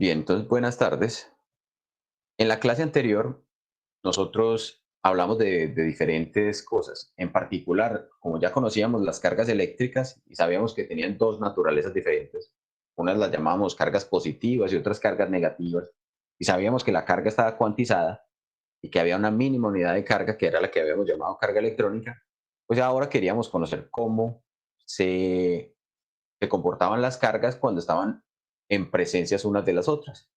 Bien, entonces buenas tardes. En la clase anterior nosotros hablamos de diferentes cosas. En particular, como ya conocíamos las cargas eléctricas y sabíamos que tenían dos naturalezas diferentes, unas las llamábamos cargas positivas y otras cargas negativas, y sabíamos que la carga estaba cuantizada y que había una mínima unidad de carga que era la que habíamos llamado carga electrónica, pues ahora queríamos conocer cómo se, se comportaban las cargas cuando estaban en presencias unas de las otras.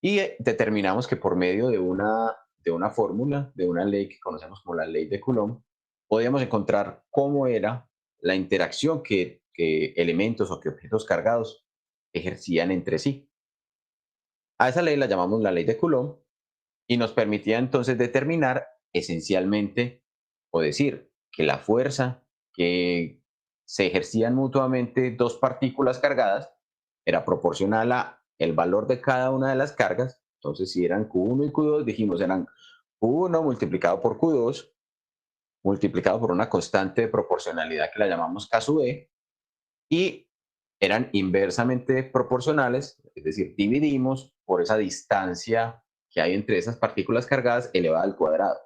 Y determinamos que por medio de una fórmula, de una ley que conocemos como la ley de Coulomb, podíamos encontrar cómo era la interacción que elementos o que objetos cargados ejercían entre sí. A esa ley la llamamos la ley de Coulomb y nos permitía entonces determinar esencialmente o decir que la fuerza que se ejercían mutuamente dos partículas cargadas era proporcional a el valor de cada una de las cargas. Entonces, si eran Q1 y Q2, dijimos eran Q1 multiplicado por Q2 multiplicado por una constante de proporcionalidad que la llamamos K sub E, y eran inversamente proporcionales, es decir, dividimos por esa distancia que hay entre esas partículas cargadas elevada al cuadrado.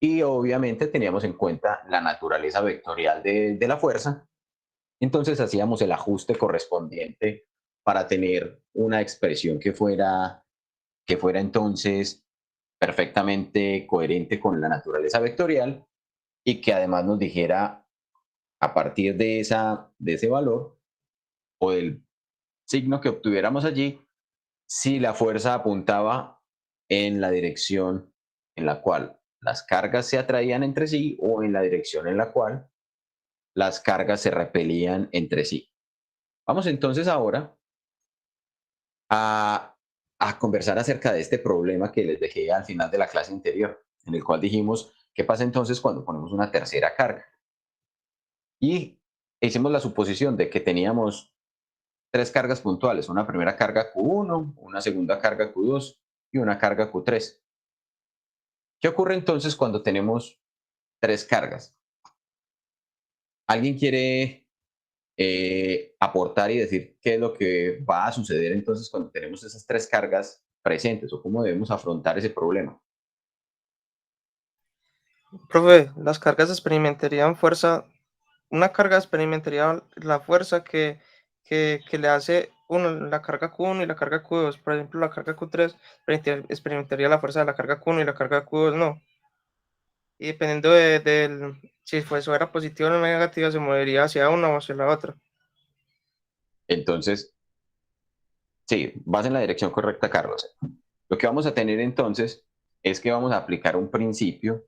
Y obviamente teníamos en cuenta la naturaleza vectorial de la fuerza, entonces hacíamos el ajuste correspondiente para tener una expresión que fuera entonces perfectamente coherente con la naturaleza vectorial y que además nos dijera a partir de ese valor o del signo que obtuviéramos allí, si la fuerza apuntaba en la dirección en la cual las cargas se atraían entre sí o en la dirección en la cual las cargas se repelían entre sí. Vamos entonces ahora a, a conversar acerca de este problema que les dejé al final de la clase anterior, en el cual dijimos, ¿qué pasa entonces cuando ponemos una tercera carga? Y hicimos la suposición de que teníamos tres cargas puntuales, una primera carga Q1, una segunda carga Q2 y una carga Q3. ¿Qué ocurre entonces cuando tenemos tres cargas? ¿Alguien quiere aportar y decir qué es lo que va a suceder entonces cuando tenemos esas tres cargas presentes o cómo debemos afrontar ese problema? Profe, las cargas experimentarían fuerza, una carga experimentaría la fuerza que le hace uno, la carga Q1 y la carga Q2. Por ejemplo, la carga Q3 experimentaría la fuerza de la carga Q1 y la carga Q2 no. Y dependiendo si fuera positiva o negativa, se movería hacia una o hacia la otra. Entonces, sí, vas en la dirección correcta, Carlos. Lo que vamos a tener entonces es que vamos a aplicar un principio.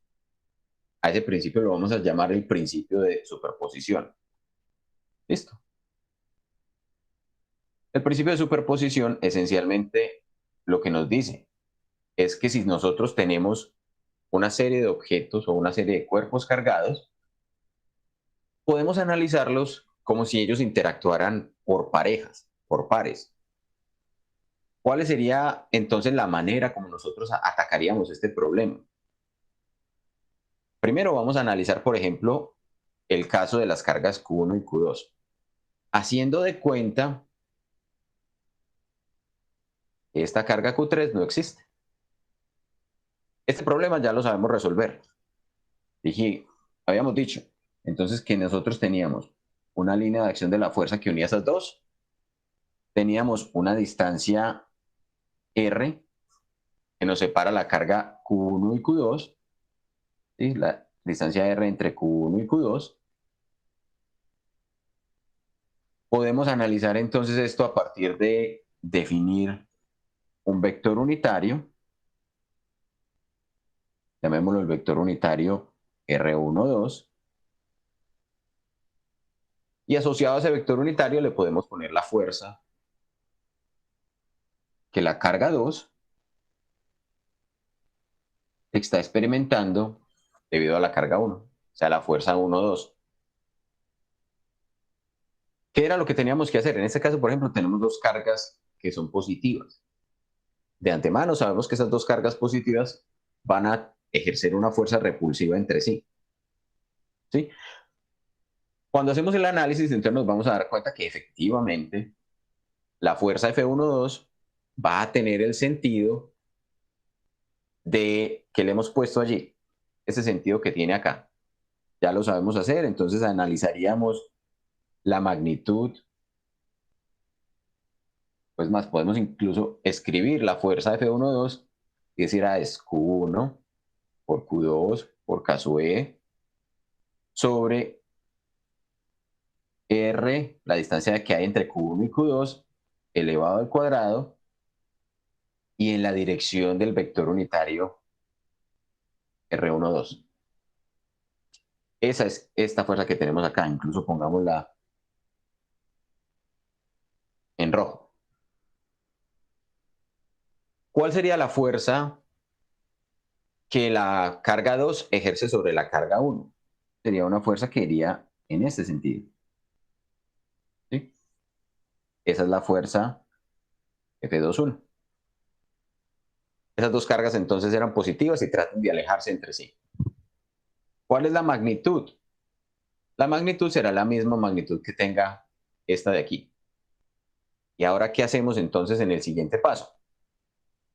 A ese principio lo vamos a llamar el principio de superposición. ¿Listo? El principio de superposición esencialmente lo que nos dice es que si nosotros tenemos una serie de objetos o una serie de cuerpos cargados, podemos analizarlos como si ellos interactuaran por parejas, por pares. ¿Cuál sería entonces la manera como nosotros atacaríamos este problema? Primero vamos a analizar, por ejemplo, el caso de las cargas Q1 y Q2, haciendo de cuenta que esta carga Q3 no existe. Este problema ya lo sabemos resolver. Dije, habíamos dicho, entonces que nosotros teníamos una línea de acción de la fuerza que unía esas dos, teníamos una distancia R que nos separa la carga Q1 y Q2, ¿sí? La distancia R entre Q1 y Q2. Podemos analizar entonces esto a partir de definir un vector unitario, llamémoslo el vector unitario R12, y asociado a ese vector unitario le podemos poner la fuerza que la carga 2 está experimentando debido a la carga 1, o sea, la fuerza 1, 2. ¿Qué era lo que teníamos que hacer? En este caso, por ejemplo, tenemos dos cargas que son positivas. De antemano sabemos que esas dos cargas positivas van a ejercer una fuerza repulsiva entre sí. ¿Sí? Cuando hacemos el análisis, entonces nos vamos a dar cuenta que efectivamente la fuerza F1,2 va a tener el sentido de que le hemos puesto allí, ese sentido que tiene acá. Ya lo sabemos hacer, entonces analizaríamos la magnitud. Pues más, podemos incluso escribir la fuerza F1,2 y decir, es Q1 por Q2 por K sub E sobre R, la distancia que hay entre Q1 y Q2, elevado al cuadrado, y en la dirección del vector unitario R12. Esa es esta fuerza que tenemos acá, incluso pongámosla en rojo. ¿Cuál sería la fuerza que la carga 2 ejerce sobre la carga 1? Sería una fuerza que iría en este sentido. ¿Sí? Esa es la fuerza F21. Esas dos cargas entonces eran positivas y tratan de alejarse entre sí. ¿Cuál es la magnitud? La magnitud será la misma magnitud que tenga esta de aquí. ¿Y ahora qué hacemos entonces en el siguiente paso?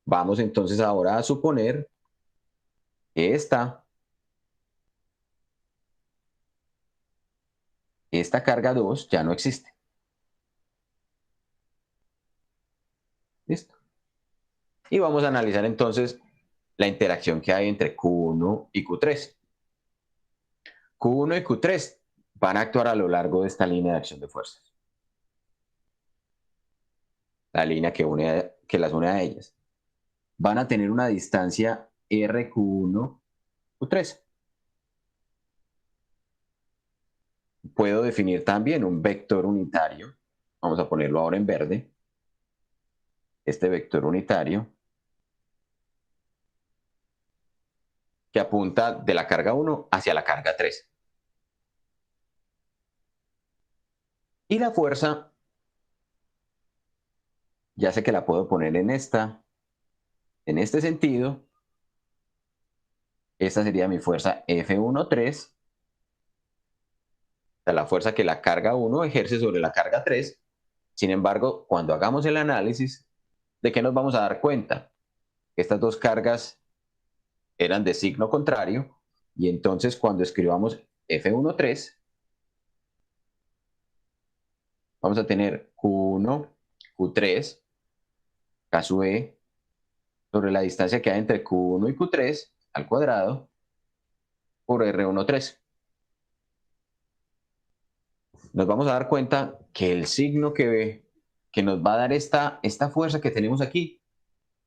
Vamos entonces ahora a suponer que esta carga 2 ya no existe. ¿Listo? Y vamos a analizar entonces la interacción que hay entre Q1 y Q3. Q1 y Q3 van a actuar a lo largo de esta línea de acción de fuerzas. La línea que las une a ellas. Van a tener una distancia RQ1, Q3. Puedo definir también un vector unitario. Vamos a ponerlo ahora en verde. Este vector unitario que apunta de la carga 1 hacia la carga 3. Y la fuerza, ya sé que la puedo poner en este sentido. Esta sería mi fuerza F13, o sea, la fuerza que la carga 1 ejerce sobre la carga 3. Sin embargo, cuando hagamos el análisis, ¿de qué nos vamos a dar cuenta? Que estas dos cargas eran de signo contrario, y entonces cuando escribamos F13, vamos a tener Q1, Q3, K sub E, sobre la distancia que hay entre Q1 y Q3 al cuadrado por R13. Nos vamos a dar cuenta que el signo que nos va a dar esta fuerza que tenemos aquí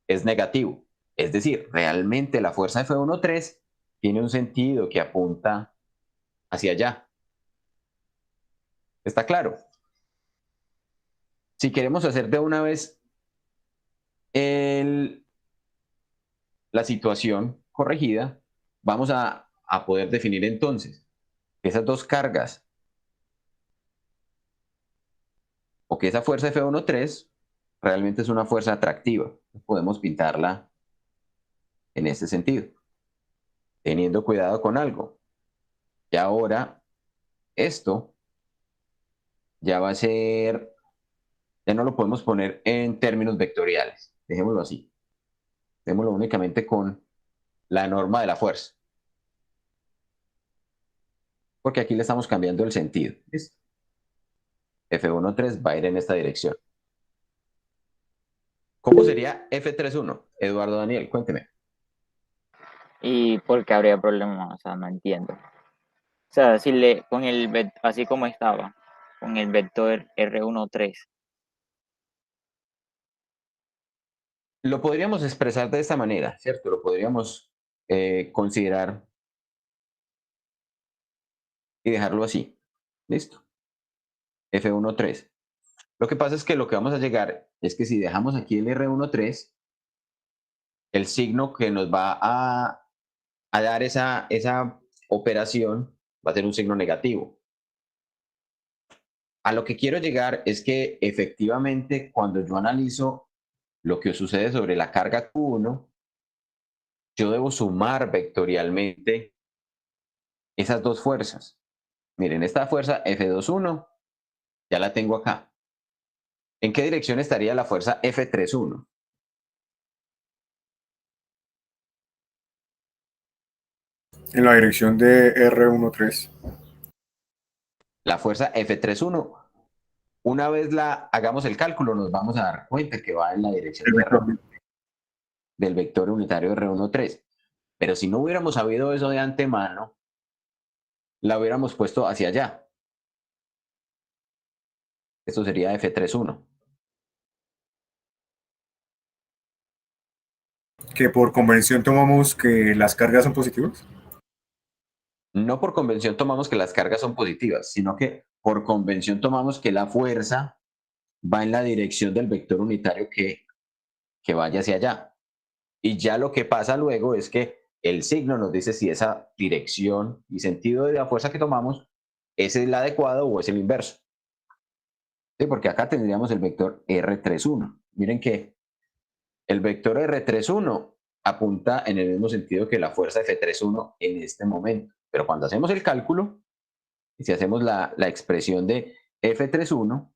es negativo. Es decir, realmente la fuerza F13 tiene un sentido que apunta hacia allá. ¿Está claro? Si queremos hacer de una vez la situación corregida, vamos a poder definir entonces esas dos cargas o que esa fuerza F13 realmente es una fuerza atractiva. Podemos pintarla en este sentido, teniendo cuidado con algo. Y ahora esto ya va a ser, ya no lo podemos poner en términos vectoriales. Dejémoslo así. Dejémoslo únicamente con la norma de la fuerza. Porque aquí le estamos cambiando el sentido. ¿Listo? F13 va a ir en esta dirección. ¿Cómo sería F31? Eduardo Daniel, cuénteme. ¿Y por qué habría problema? O sea, no entiendo. O sea, si con así como estaba, con el vector R13. Lo podríamos expresar de esta manera, ¿cierto? Lo podríamos considerar y dejarlo así. Listo. F13. Lo que pasa es que lo que vamos a llegar es que si dejamos aquí el R13, el signo que nos va a dar esa operación va a ser un signo negativo. A lo que quiero llegar es que efectivamente cuando yo analizo lo que sucede sobre la carga Q1, yo debo sumar vectorialmente esas dos fuerzas. Miren, esta fuerza F21 ya la tengo acá. ¿En qué dirección estaría la fuerza F31? En la dirección de R13. La fuerza F31, una vez la hagamos el cálculo, nos vamos a dar cuenta que va en la dirección El de vector. del vector unitario R13. Pero si no hubiéramos sabido eso de antemano, la hubiéramos puesto hacia allá. Esto sería F31. Que por convención tomamos que las cargas son positivas. No por convención tomamos que las cargas son positivas, sino que por convención tomamos que la fuerza va en la dirección del vector unitario que vaya hacia allá. Y ya lo que pasa luego es que el signo nos dice si esa dirección y sentido de la fuerza que tomamos es el adecuado o es el inverso. Sí, porque acá tendríamos el vector R31. Miren que el vector R31 apunta en el mismo sentido que la fuerza F31 en este momento. Pero cuando hacemos el cálculo, y si hacemos la expresión de F31,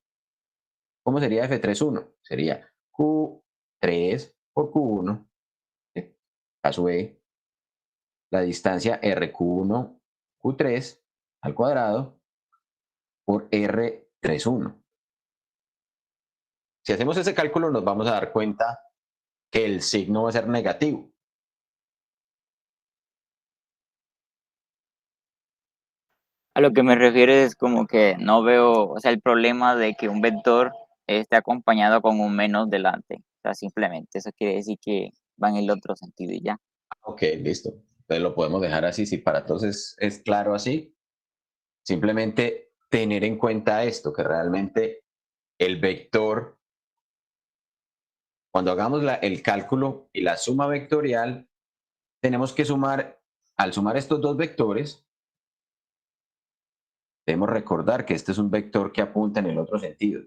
¿cómo sería F31? Sería Q3 por Q1, ¿sí? A su vez, la distancia RQ1, Q3 al cuadrado por R31. Si hacemos ese cálculo, nos vamos a dar cuenta que el signo va a ser negativo. A lo que me refiero es como que no veo, o sea, el problema de que un vector esté acompañado con un menos delante. O sea, simplemente eso quiere decir que va en el otro sentido y ya. Ok, listo. Entonces lo podemos dejar así. Si para todos es claro así, simplemente tener en cuenta esto, que realmente el vector, cuando hagamos el cálculo y la suma vectorial, tenemos que sumar, al sumar estos dos vectores, debemos recordar que este es un vector que apunta en el otro sentido.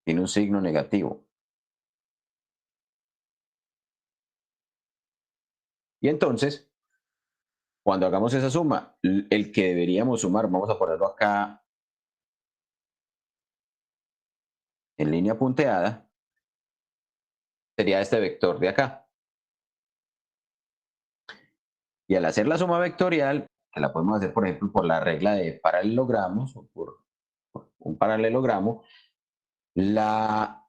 Tiene un signo negativo. Y entonces, cuando hagamos esa suma, el que deberíamos sumar, vamos a ponerlo acá en línea punteada, sería este vector de acá. Y al hacer la suma vectorial, que la podemos hacer, por ejemplo, por la regla de paralelogramos o por un paralelogramo, la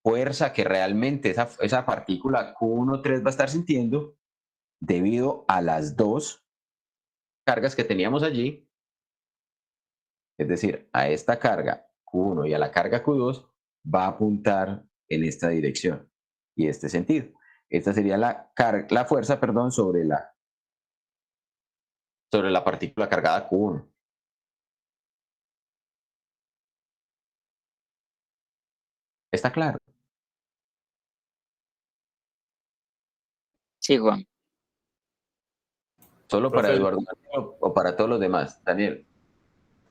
fuerza que realmente esa partícula Q13 va a estar sintiendo debido a las dos cargas que teníamos allí, es decir, a esta carga Q1 y a la carga Q2, va a apuntar en esta dirección y este sentido. Esta sería la fuerza, perdón, sobre la partícula cargada Q1. ¿Está claro? Sí, Juan. ¿Solo para Profe, Eduardo o para todos los demás? Daniel.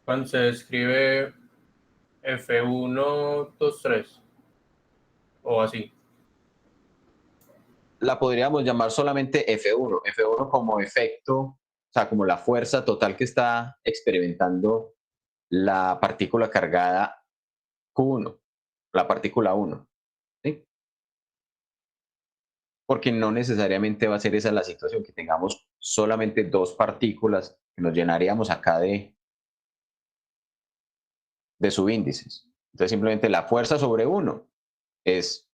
Juan, se escribe F123 o así. La podríamos llamar solamente F1. F1 como efecto, o sea, como la fuerza total que está experimentando la partícula cargada Q1, la partícula 1. ¿Sí? Porque no necesariamente va a ser esa la situación, que tengamos solamente dos partículas que nos llenaríamos acá de subíndices. Entonces simplemente la fuerza sobre 1 es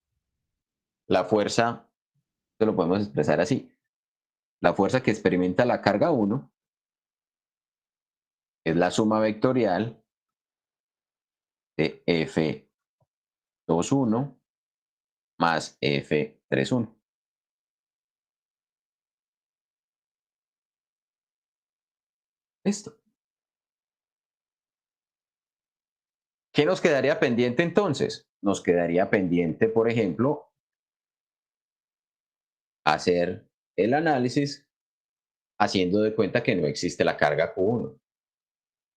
la fuerza, esto lo podemos expresar así, la fuerza que experimenta la carga 1 es la suma vectorial de F21 más F31. Listo. ¿Qué nos quedaría pendiente entonces? Nos quedaría pendiente, por ejemplo, hacer el análisis haciendo de cuenta que no existe la carga Q1.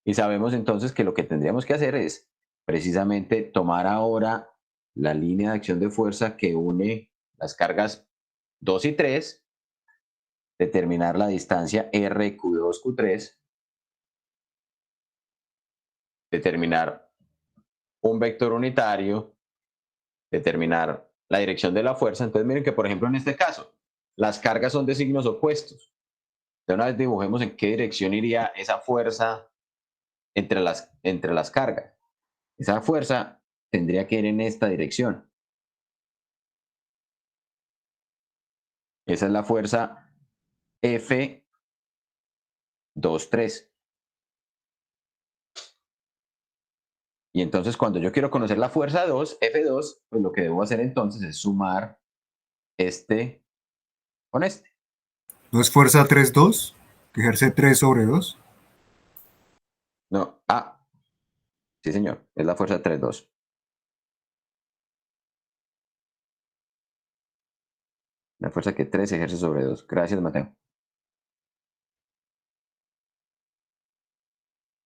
Y sabemos entonces que lo que tendríamos que hacer es precisamente tomar ahora la línea de acción de fuerza que une las cargas 2 y 3, determinar la distancia RQ2Q3, determinar un vector unitario, determinar la dirección de la fuerza. Entonces miren que, por ejemplo, en este caso, las cargas son de signos opuestos. De una vez dibujemos en qué dirección iría esa fuerza entre las cargas. Esa fuerza tendría que ir en esta dirección. Esa es la fuerza F23. Y entonces cuando yo quiero conocer la fuerza 2, F2, pues lo que debo hacer entonces es sumar este con este. ¿No es fuerza 3-2? ¿Que ejerce 3 sobre 2? No, sí señor, es la fuerza 3-2. La fuerza que 3 ejerce sobre 2. Gracias, Mateo.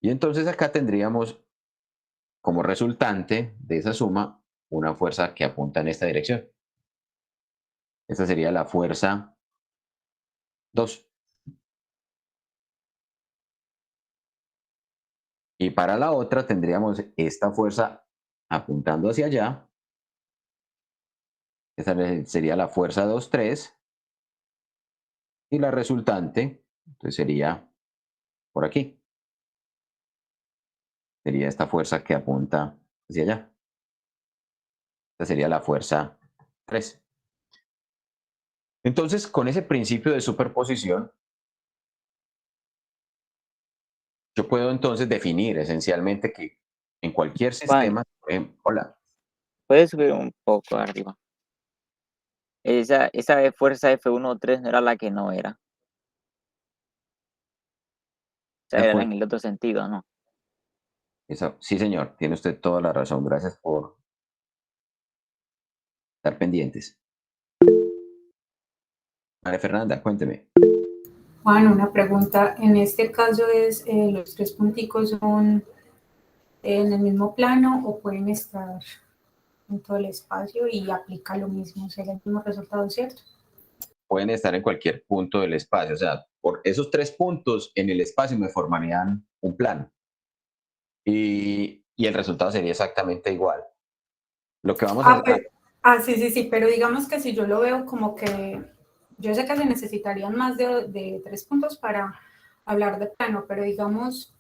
Y entonces acá tendríamos como resultante de esa suma una fuerza que apunta en esta dirección. Esta sería la fuerza 2. Y para la otra tendríamos esta fuerza apuntando hacia allá. Esta sería la fuerza 2-3. Y la resultante entonces sería por aquí. Sería esta fuerza que apunta hacia allá. Esta sería la fuerza 3. Entonces, con ese principio de superposición, yo puedo entonces definir esencialmente que en cualquier Juan, sistema, hola, puedes subir un poco arriba. Esa fuerza F1-3 no era la que no era. O sea, la era fuerza, en el otro sentido, ¿no? sí señor, tiene usted toda la razón, gracias por estar pendientes. María Fernanda, cuénteme. Juan, una pregunta. En este caso es, ¿los tres punticos son en el mismo plano o pueden estar en todo el espacio y aplica lo mismo, sería el mismo resultado, ¿cierto? Pueden estar en cualquier punto del espacio, o sea, por esos 3 puntos en el espacio me formarían un plano. Y el resultado sería exactamente igual. Lo que vamos a... Sí, pero digamos que si yo lo veo como que, yo sé que se necesitarían más de 3 puntos para hablar de plano, pero digamos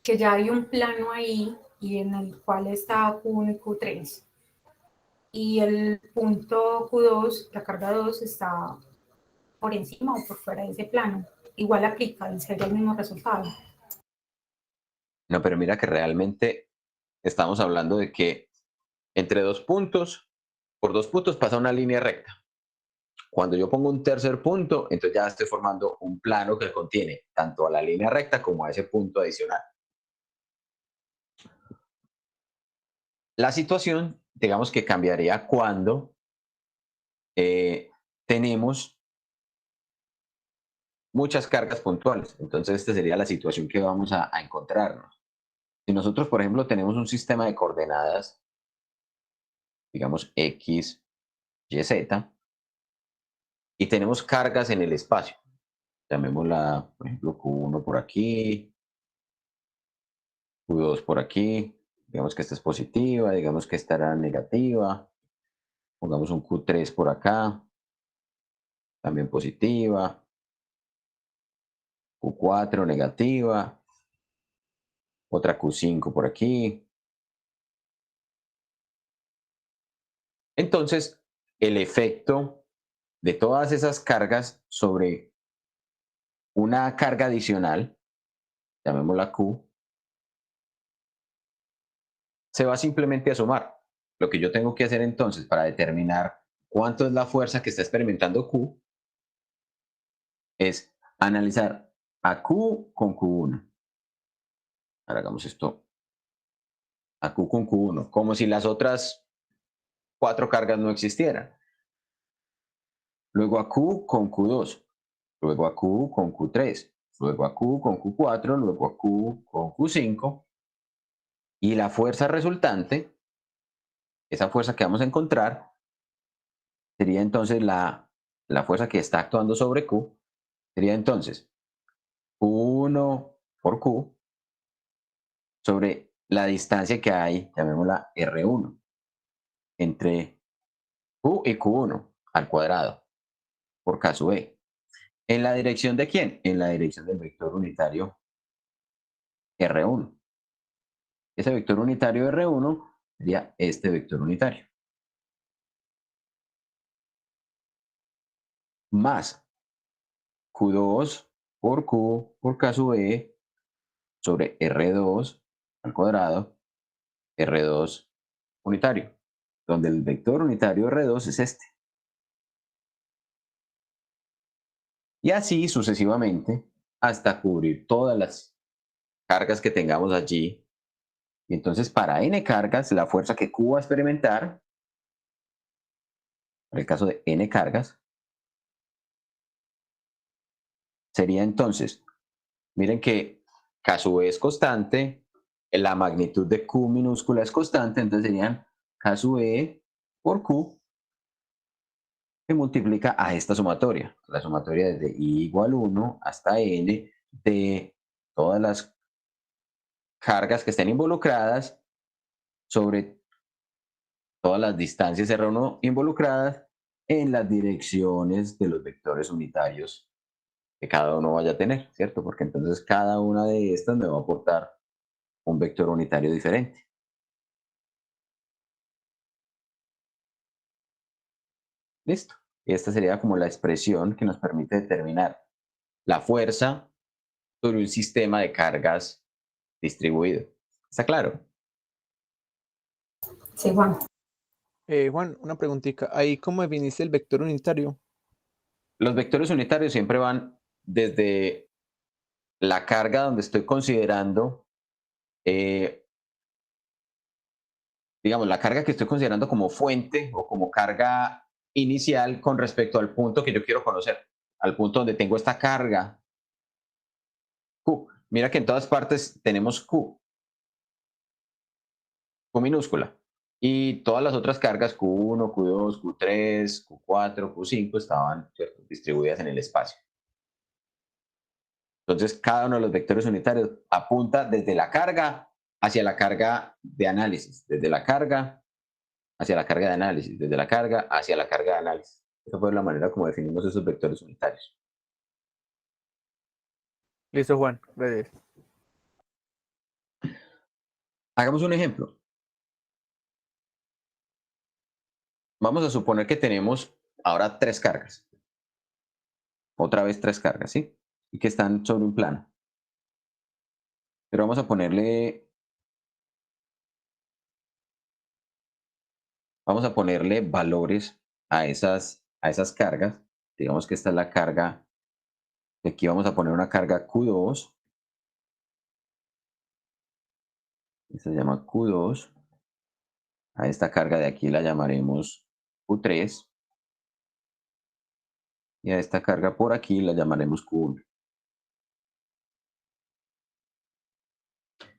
que ya hay un plano ahí y en el cual está Q1 y Q3. Y el punto Q2, la carga 2, está por encima o por fuera de ese plano. Igual aplica y sería el mismo resultado. No, pero mira que realmente estamos hablando de que entre 2 puntos, por 2 puntos pasa una línea recta. Cuando yo pongo un tercer punto, entonces ya estoy formando un plano que contiene tanto a la línea recta como a ese punto adicional. La situación, digamos que cambiaría cuando tenemos muchas cargas puntuales. Entonces, esta sería la situación que vamos a encontrarnos. Si nosotros, por ejemplo, tenemos un sistema de coordenadas, digamos X, Y, Z, y tenemos cargas en el espacio. Llamémosla, por ejemplo, Q1 por aquí, Q2 por aquí. Digamos que esta es positiva, digamos que esta era negativa. Pongamos un Q3 por acá, también positiva. Q4 negativa. Otra Q5 por aquí. Entonces, el efecto de todas esas cargas sobre una carga adicional, llamémosla Q, se va simplemente a sumar. Lo que yo tengo que hacer entonces para determinar cuánto es la fuerza que está experimentando Q es analizar a Q con Q1. Ahora hagamos esto a Q con Q1, como si las otras 4 cargas no existieran. Luego a Q con Q2, luego a Q con Q3, luego a Q con Q4, luego a Q con Q5, y la fuerza resultante, esa fuerza que vamos a encontrar, sería entonces la fuerza que está actuando sobre Q, sería entonces Q1 por Q sobre la distancia que hay, llamémosla R1, entre Q y Q1 al cuadrado por K sub E. ¿En la dirección de quién? En la dirección del vector unitario R1. Ese vector unitario R1 sería este vector unitario. Más Q2 por Q por K sub E sobre R2 al cuadrado, R2 unitario, donde el vector unitario R2 es este. Y así sucesivamente hasta cubrir todas las cargas que tengamos allí. Y entonces para n cargas, la fuerza que Q va a experimentar, en el caso de n cargas, sería entonces, miren que K sub E es constante, la magnitud de Q minúscula es constante, entonces serían K sub E por Q, que multiplica a esta sumatoria, la sumatoria desde I igual 1 hasta N de todas las cargas que estén involucradas sobre todas las distancias R1 involucradas en las direcciones de los vectores unitarios que cada uno vaya a tener, ¿cierto? Porque entonces cada una de estas me va a aportar un vector unitario diferente. Listo. Esta sería como la expresión que nos permite determinar la fuerza sobre un sistema de cargas distribuido. ¿Está claro? Sí, Juan. Juan, una preguntita. Ahí, ¿cómo definiste el vector unitario? Los vectores unitarios siempre van desde la carga donde estoy considerando, digamos, la carga que estoy considerando como fuente o como carga inicial con respecto al punto que yo quiero conocer, al punto donde tengo esta carga Q. Mira que en todas partes tenemos Q minúscula. Y todas las otras cargas Q1, Q2, Q3, Q4, Q5 estaban, ¿cierto?, distribuidas en el espacio. Entonces, cada uno de los vectores unitarios apunta desde la carga hacia la carga de análisis, desde la carga hacia la carga de análisis, desde la carga hacia la carga de análisis. Esa fue la manera como definimos esos vectores unitarios. Listo, Juan. Gracias. Hagamos un ejemplo. Vamos a suponer que tenemos ahora tres cargas. Otra vez tres cargas, ¿sí? Y que están sobre un plano. Pero vamos a ponerle valores a esas cargas. Digamos que esta es la carga. Aquí vamos a poner una carga Q2. Esta se llama Q2. A esta carga de aquí la llamaremos Q3. Y a esta carga por aquí la llamaremos Q1.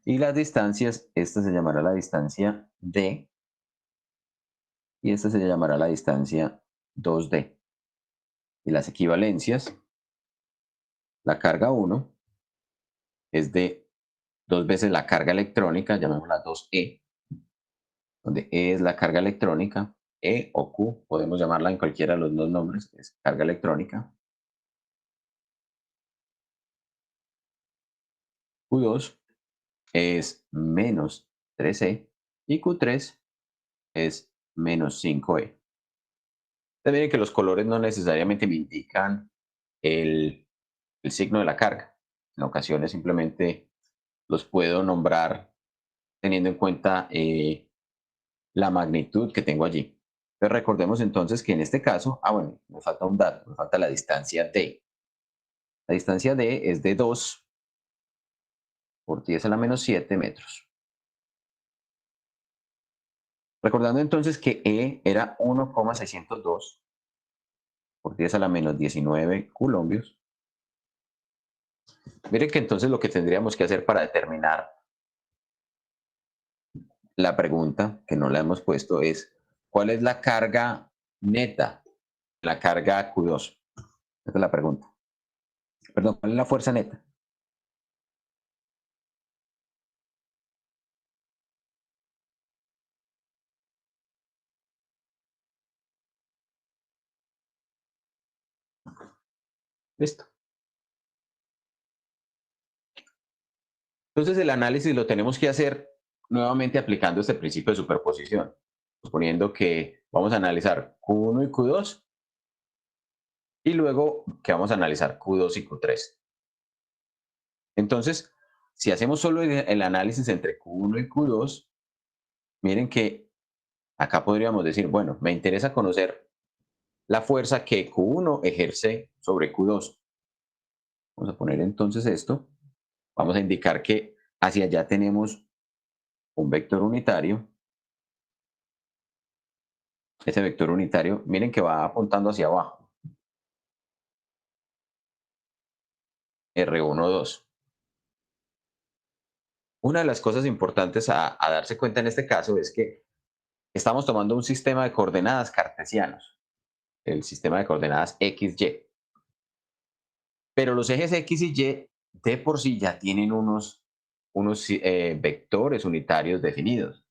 Y las distancias, esta se llamará la distancia D. Y esta se llamará la distancia 2D. Y las equivalencias, la carga 1 es de 2 veces la carga electrónica, llamémosla 2E, donde E es la carga electrónica, E o Q, podemos llamarla en cualquiera de los dos nombres, que es carga electrónica. Q2 es menos 3E y Q3 es menos 5E. Ustedes miren que los colores no necesariamente me indican el signo de la carga. En ocasiones simplemente los puedo nombrar teniendo en cuenta la magnitud que tengo allí. Entonces recordemos entonces que en este caso, bueno, me falta un dato, me falta la distancia D. La distancia D es de 2 por 10 a la menos 7 metros. Recordando entonces que E era 1,602 por 10 a la menos 19 coulombios. Miren que entonces lo que tendríamos que hacer para determinar la pregunta que no la hemos puesto es, ¿cuál es la carga neta? La carga Q2. Esa es la pregunta. Perdón, ¿cuál es la fuerza neta? Listo. Entonces el análisis lo tenemos que hacer nuevamente aplicando este principio de superposición, suponiendo que vamos a analizar Q1 y Q2 y luego que vamos a analizar Q2 y Q3. Entonces, si hacemos solo el análisis entre Q1 y Q2, miren que acá podríamos decir, bueno, me interesa conocer la fuerza que Q1 ejerce sobre Q2. Vamos a poner entonces esto. Vamos a indicar que hacia allá tenemos un vector unitario. Ese vector unitario, miren que va apuntando hacia abajo. R12. Una de las cosas importantes a darse cuenta en este caso es que estamos tomando un sistema de coordenadas cartesianos, el sistema de coordenadas XY. Pero los ejes X y Y de por sí ya tienen unos vectores unitarios definidos.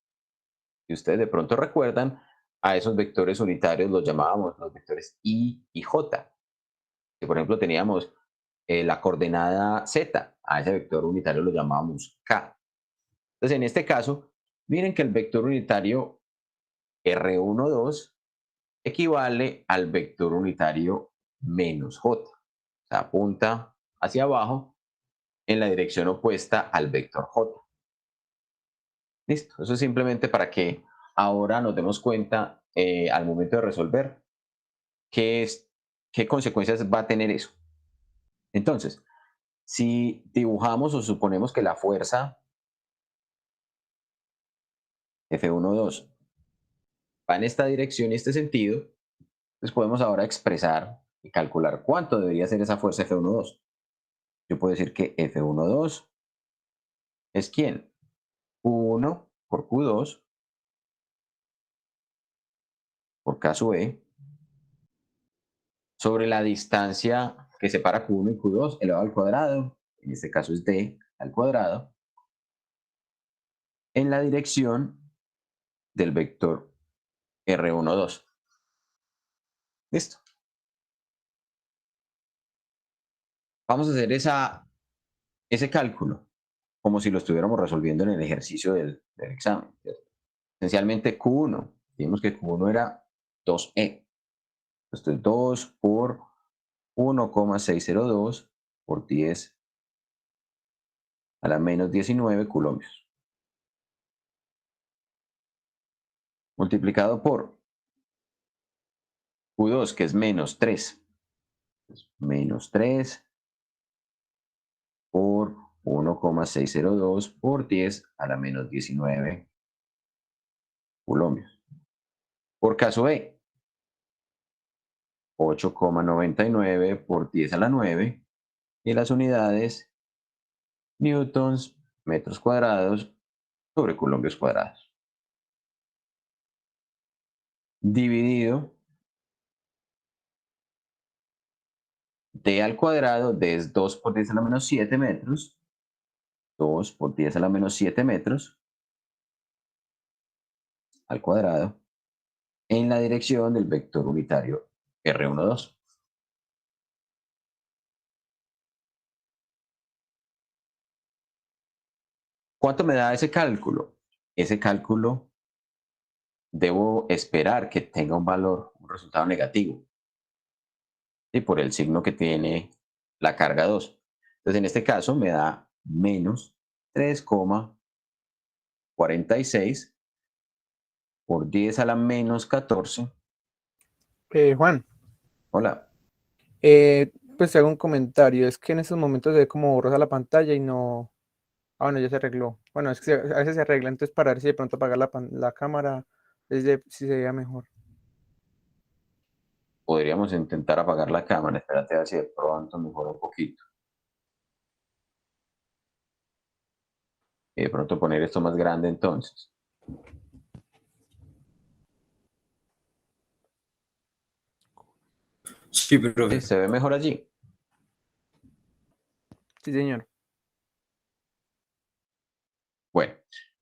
Si ustedes de pronto recuerdan, a esos vectores unitarios los llamábamos los vectores Y y J. Si por ejemplo teníamos la coordenada Z, a ese vector unitario lo llamábamos K. Entonces en este caso, miren que el vector unitario R12 equivale al vector unitario menos J. O sea, apunta hacia abajo en la dirección opuesta al vector J. Listo, eso es simplemente para que ahora nos demos cuenta al momento de resolver qué consecuencias va a tener eso. Entonces, si dibujamos o suponemos que la fuerza F12 va en esta dirección y este sentido, pues podemos ahora expresar y calcular cuánto debería ser esa fuerza F12. Yo puedo decir que F12 es ¿quién? Q1 por Q2 por K sub E sobre la distancia que separa Q1 y Q2 elevado al cuadrado, en este caso es D al cuadrado, en la dirección del vector R12. Listo. Vamos a hacer ese cálculo como si lo estuviéramos resolviendo en el ejercicio del examen. ¿Cierto? Esencialmente Q1, dijimos que Q1 era 2E. Esto es 2 por 1,602 por 10 a la menos 19 coulombs. Multiplicado por Q2, que es menos 3. Menos 3 por 1,602 por 10 a la menos 19 coulombs. Por caso E, 8,99 por 10 a la 9 y las unidades newtons metros cuadrados sobre coulombs cuadrados. Dividido D al cuadrado, D es 2 por 10 a la menos 7 metros, 2 por 10 a la menos 7 metros al cuadrado en la dirección del vector unitario R12. ¿Cuánto me da ese cálculo? Ese cálculo debo esperar que tenga un valor, un resultado negativo, ¿sí? Por el signo que tiene la carga 2. Entonces en este caso me da menos 3,46 por 10 a la menos 14. Juan, Hola. pues te hago un comentario. Es que en estos momentos se ve como borrosa la pantalla y no. Ah, bueno, ya se arregló. Bueno, es que a veces se arregla, entonces para ver si de pronto apagar la cámara, si se veía mejor. Podríamos intentar apagar la cámara. Espérate a ver si de pronto mejora un poquito. Y de pronto poner esto más grande entonces. Sí, profe. ¿Se ve mejor allí? Sí, señor. Bueno,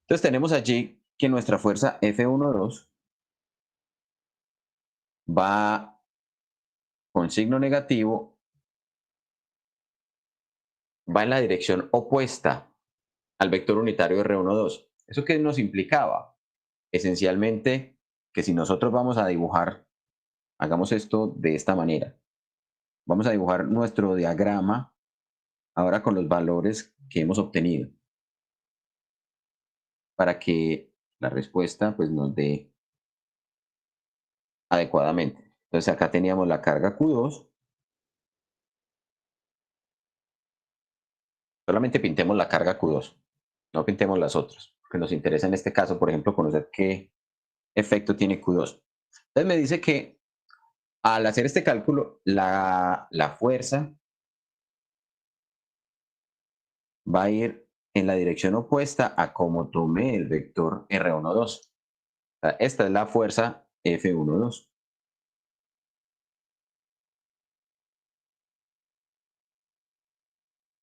entonces tenemos allí que nuestra fuerza F12 va con signo negativo va en la dirección opuesta al vector unitario R12. ¿Eso qué nos implicaba? Esencialmente que si nosotros vamos a dibujar, hagamos esto de esta manera. Vamos a dibujar nuestro diagrama ahora con los valores que hemos obtenido para que la respuesta pues nos dé adecuadamente. Entonces acá teníamos la carga Q2. Solamente pintemos la carga Q2, no pintemos las otras, que nos interesa en este caso, por ejemplo, conocer qué efecto tiene Q2. Entonces me dice que al hacer este cálculo, la fuerza va a ir en la dirección opuesta a como tomé el vector R12. O sea, esta es la fuerza F12.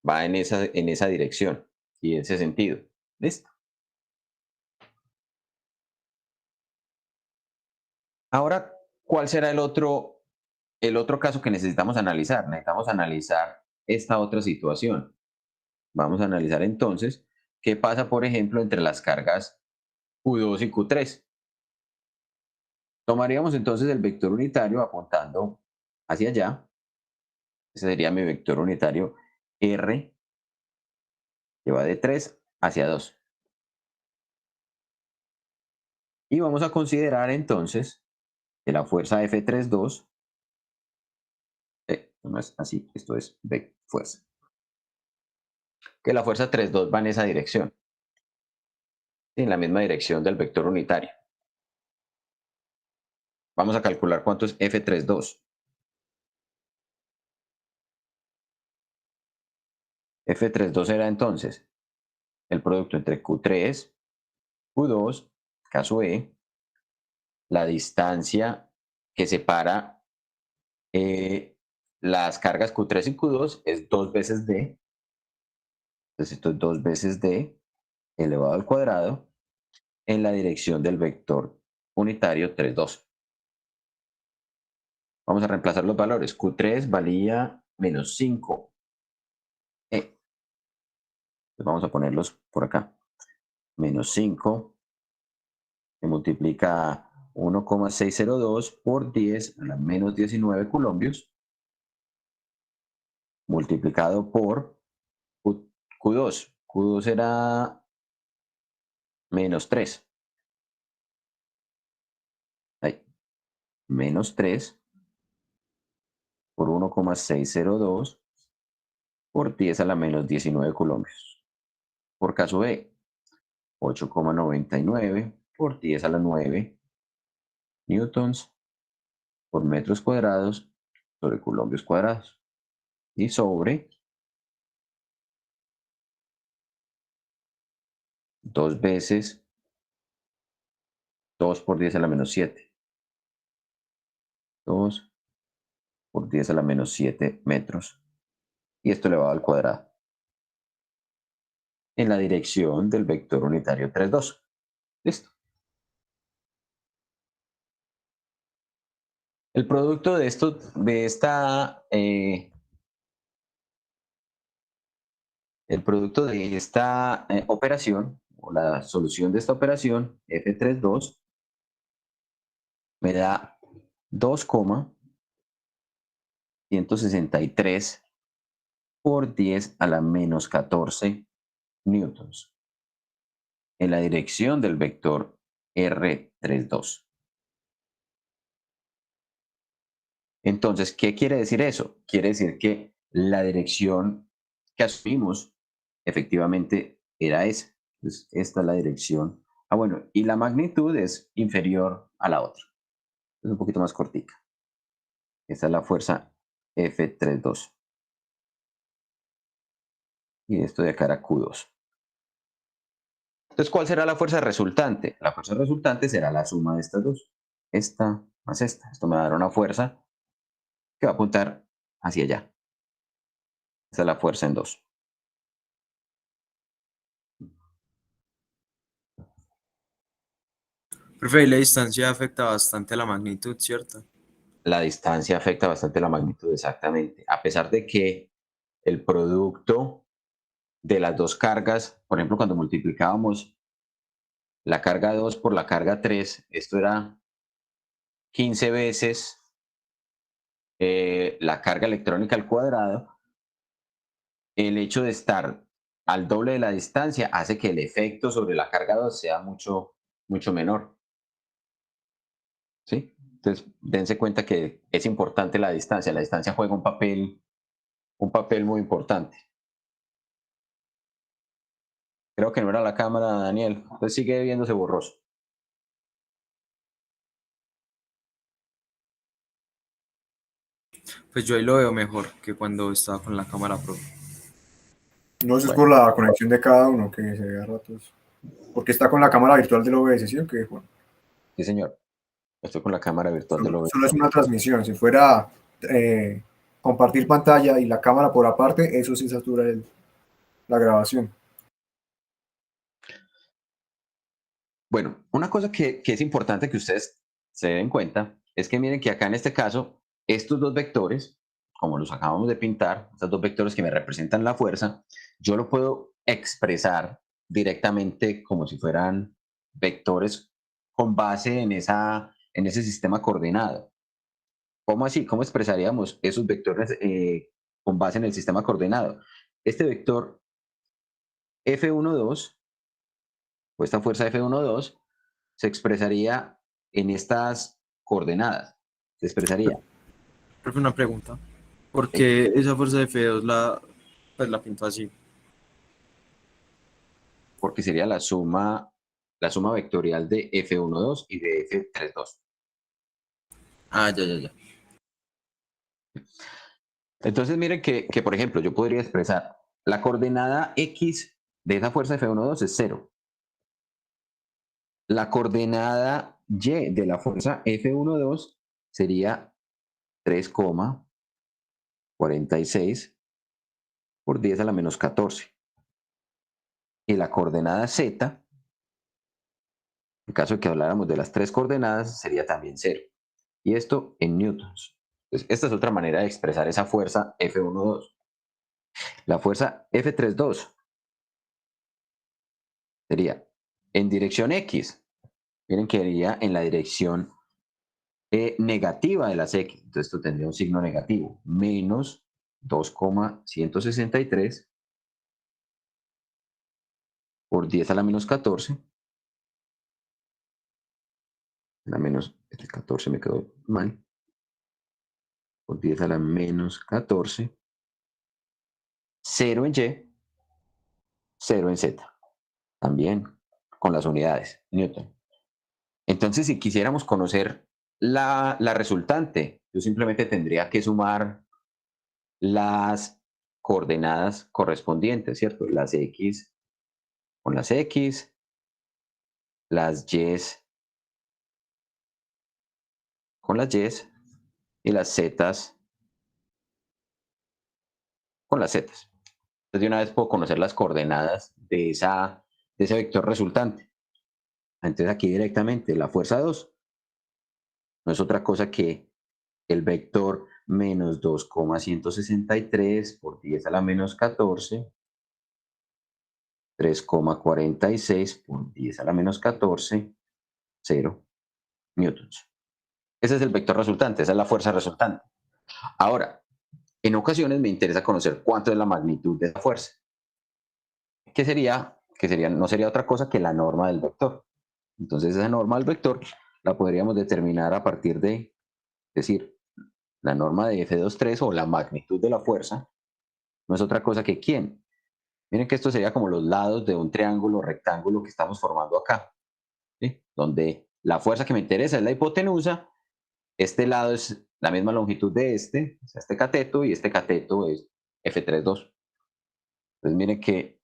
Va en esa dirección y en ese sentido. ¿Listo? Ahora, ¿cuál será el otro caso que necesitamos analizar? Necesitamos analizar esta otra situación. Vamos a analizar entonces qué pasa, por ejemplo, entre las cargas Q2 y Q3. Tomaríamos entonces el vector unitario apuntando hacia allá. Ese sería mi vector unitario R, que va de 3 hacia 2. Y vamos a considerar entonces que la fuerza F32, no es así, esto es V fuerza, que la fuerza 32 va en esa dirección, en la misma dirección del vector unitario. Vamos a calcular cuánto es F32. F32 era entonces el producto entre Q3, Q2, caso E, la distancia que separa las cargas Q3 y Q2 es 2 veces D. Entonces esto es 2 veces D elevado al cuadrado en la dirección del vector unitario 3, 2. Vamos a reemplazar los valores. Q3 valía menos 5. Vamos a ponerlos por acá. Menos 5 se multiplica 1,602 por 10 a la menos 19 colombios multiplicado por Q2. Q2 era menos 3. Ahí. Menos 3 por 1,602 por 10 a la menos 19 colombios. Por caso B, 8,99 por 10 a la 9 newtons por metros cuadrados sobre colombios cuadrados. Y sobre 2 veces 2 por 10 a la menos 7. 2 por 10 a la menos 7 metros. Y esto elevado al cuadrado. En la dirección del vector unitario 3, 2. Listo. El producto de esto, operación, o la solución de esta operación, F32, me da 2,163 por 10 a la menos 14 newtons en la dirección del vector R32. Entonces, ¿qué quiere decir eso? Quiere decir que la dirección que asumimos efectivamente era esa. Entonces, esta es la dirección. Ah, bueno, y la magnitud es inferior a la otra. Es un poquito más cortica. Esta es la fuerza F32. Y esto de acá era Q2. Entonces, ¿cuál será la fuerza resultante? La fuerza resultante será la suma de estas dos. Esta más esta. Esto me va a dar una fuerza que va a apuntar hacia allá. Esa es la fuerza en 2. Profe, y la distancia afecta bastante a la magnitud, ¿cierto? La distancia afecta bastante la magnitud, exactamente. A pesar de que el producto de las dos cargas. Por ejemplo, cuando multiplicábamos la carga 2 por la carga 3, esto era 15 veces la carga electrónica al cuadrado. El hecho de estar al doble de la distancia hace que el efecto sobre la carga 2 sea mucho, mucho menor. ¿Sí? Entonces, dense cuenta que es importante la distancia. La distancia juega un papel muy importante. Creo que no era la cámara, Daniel. Entonces sigue viéndose borroso. Pues yo ahí lo veo mejor que cuando estaba con la cámara pro. No, eso es Bueno. por la conexión de cada uno que se ve a ratos. Porque está con la cámara virtual del OBS, ¿sí o qué, Juan? Sí, señor. Estoy con la cámara virtual de lo Solo es una transmisión. Si fuera compartir pantalla y la cámara por aparte, eso sí satura la grabación. Bueno, una cosa que es importante que ustedes se den cuenta es que miren que acá en este caso, estos dos vectores, como los acabamos de pintar, estos dos vectores que me representan la fuerza, yo lo puedo expresar directamente como si fueran vectores con base en ese sistema coordenado. ¿Cómo así? ¿Cómo expresaríamos esos vectores con base en el sistema coordenado? Este vector F12 o esta fuerza F12 se expresaría en estas coordenadas. Se expresaría. Profe, una pregunta. ¿Por qué esa fuerza de F2 pues la pintó así? Porque sería la suma vectorial de F12 y de F32. Ah, ya. Entonces miren que, por ejemplo, yo podría expresar la coordenada X de esa fuerza F12 es 0. La coordenada Y de la fuerza F12 sería 3,46 por 10 a la menos 14. Y la coordenada Z, en caso de que habláramos de las tres coordenadas, sería también 0. Y esto en newtons. Entonces, esta es otra manera de expresar esa fuerza F12. La fuerza F32 sería en dirección X. Miren que iría en la dirección negativa de las X. Entonces esto tendría un signo negativo. Menos 2,163 por 10 a la menos 14. La menos, este 14 me quedó mal. Por 10 a la menos 14. 0 en Y, 0 en Z. También con las unidades, Newton. Entonces, si quisiéramos conocer la resultante, yo simplemente tendría que sumar las coordenadas correspondientes, ¿cierto? Las X con las X, las Y con las Y y las Z con las Z. Entonces, de una vez puedo conocer las coordenadas de ese vector resultante. Entonces, aquí directamente la fuerza 2 no es otra cosa que el vector menos 2,163 por 10 a la menos 14, 3,46 por 10 a la menos 14, 0 newtons. Ese es el vector resultante, esa es la fuerza resultante. Ahora, en ocasiones me interesa conocer cuánto es la magnitud de esa fuerza. ¿Qué sería? No sería otra cosa que la norma del vector. Entonces, esa norma del vector la podríamos determinar a partir de decir, la norma de F23 o la magnitud de la fuerza no es otra cosa que ¿quién? Miren que esto sería como los lados de un triángulo rectángulo que estamos formando acá, ¿sí? Donde la fuerza que me interesa es la hipotenusa, este lado es la misma longitud de o sea, este cateto, y este cateto es F32. Entonces miren que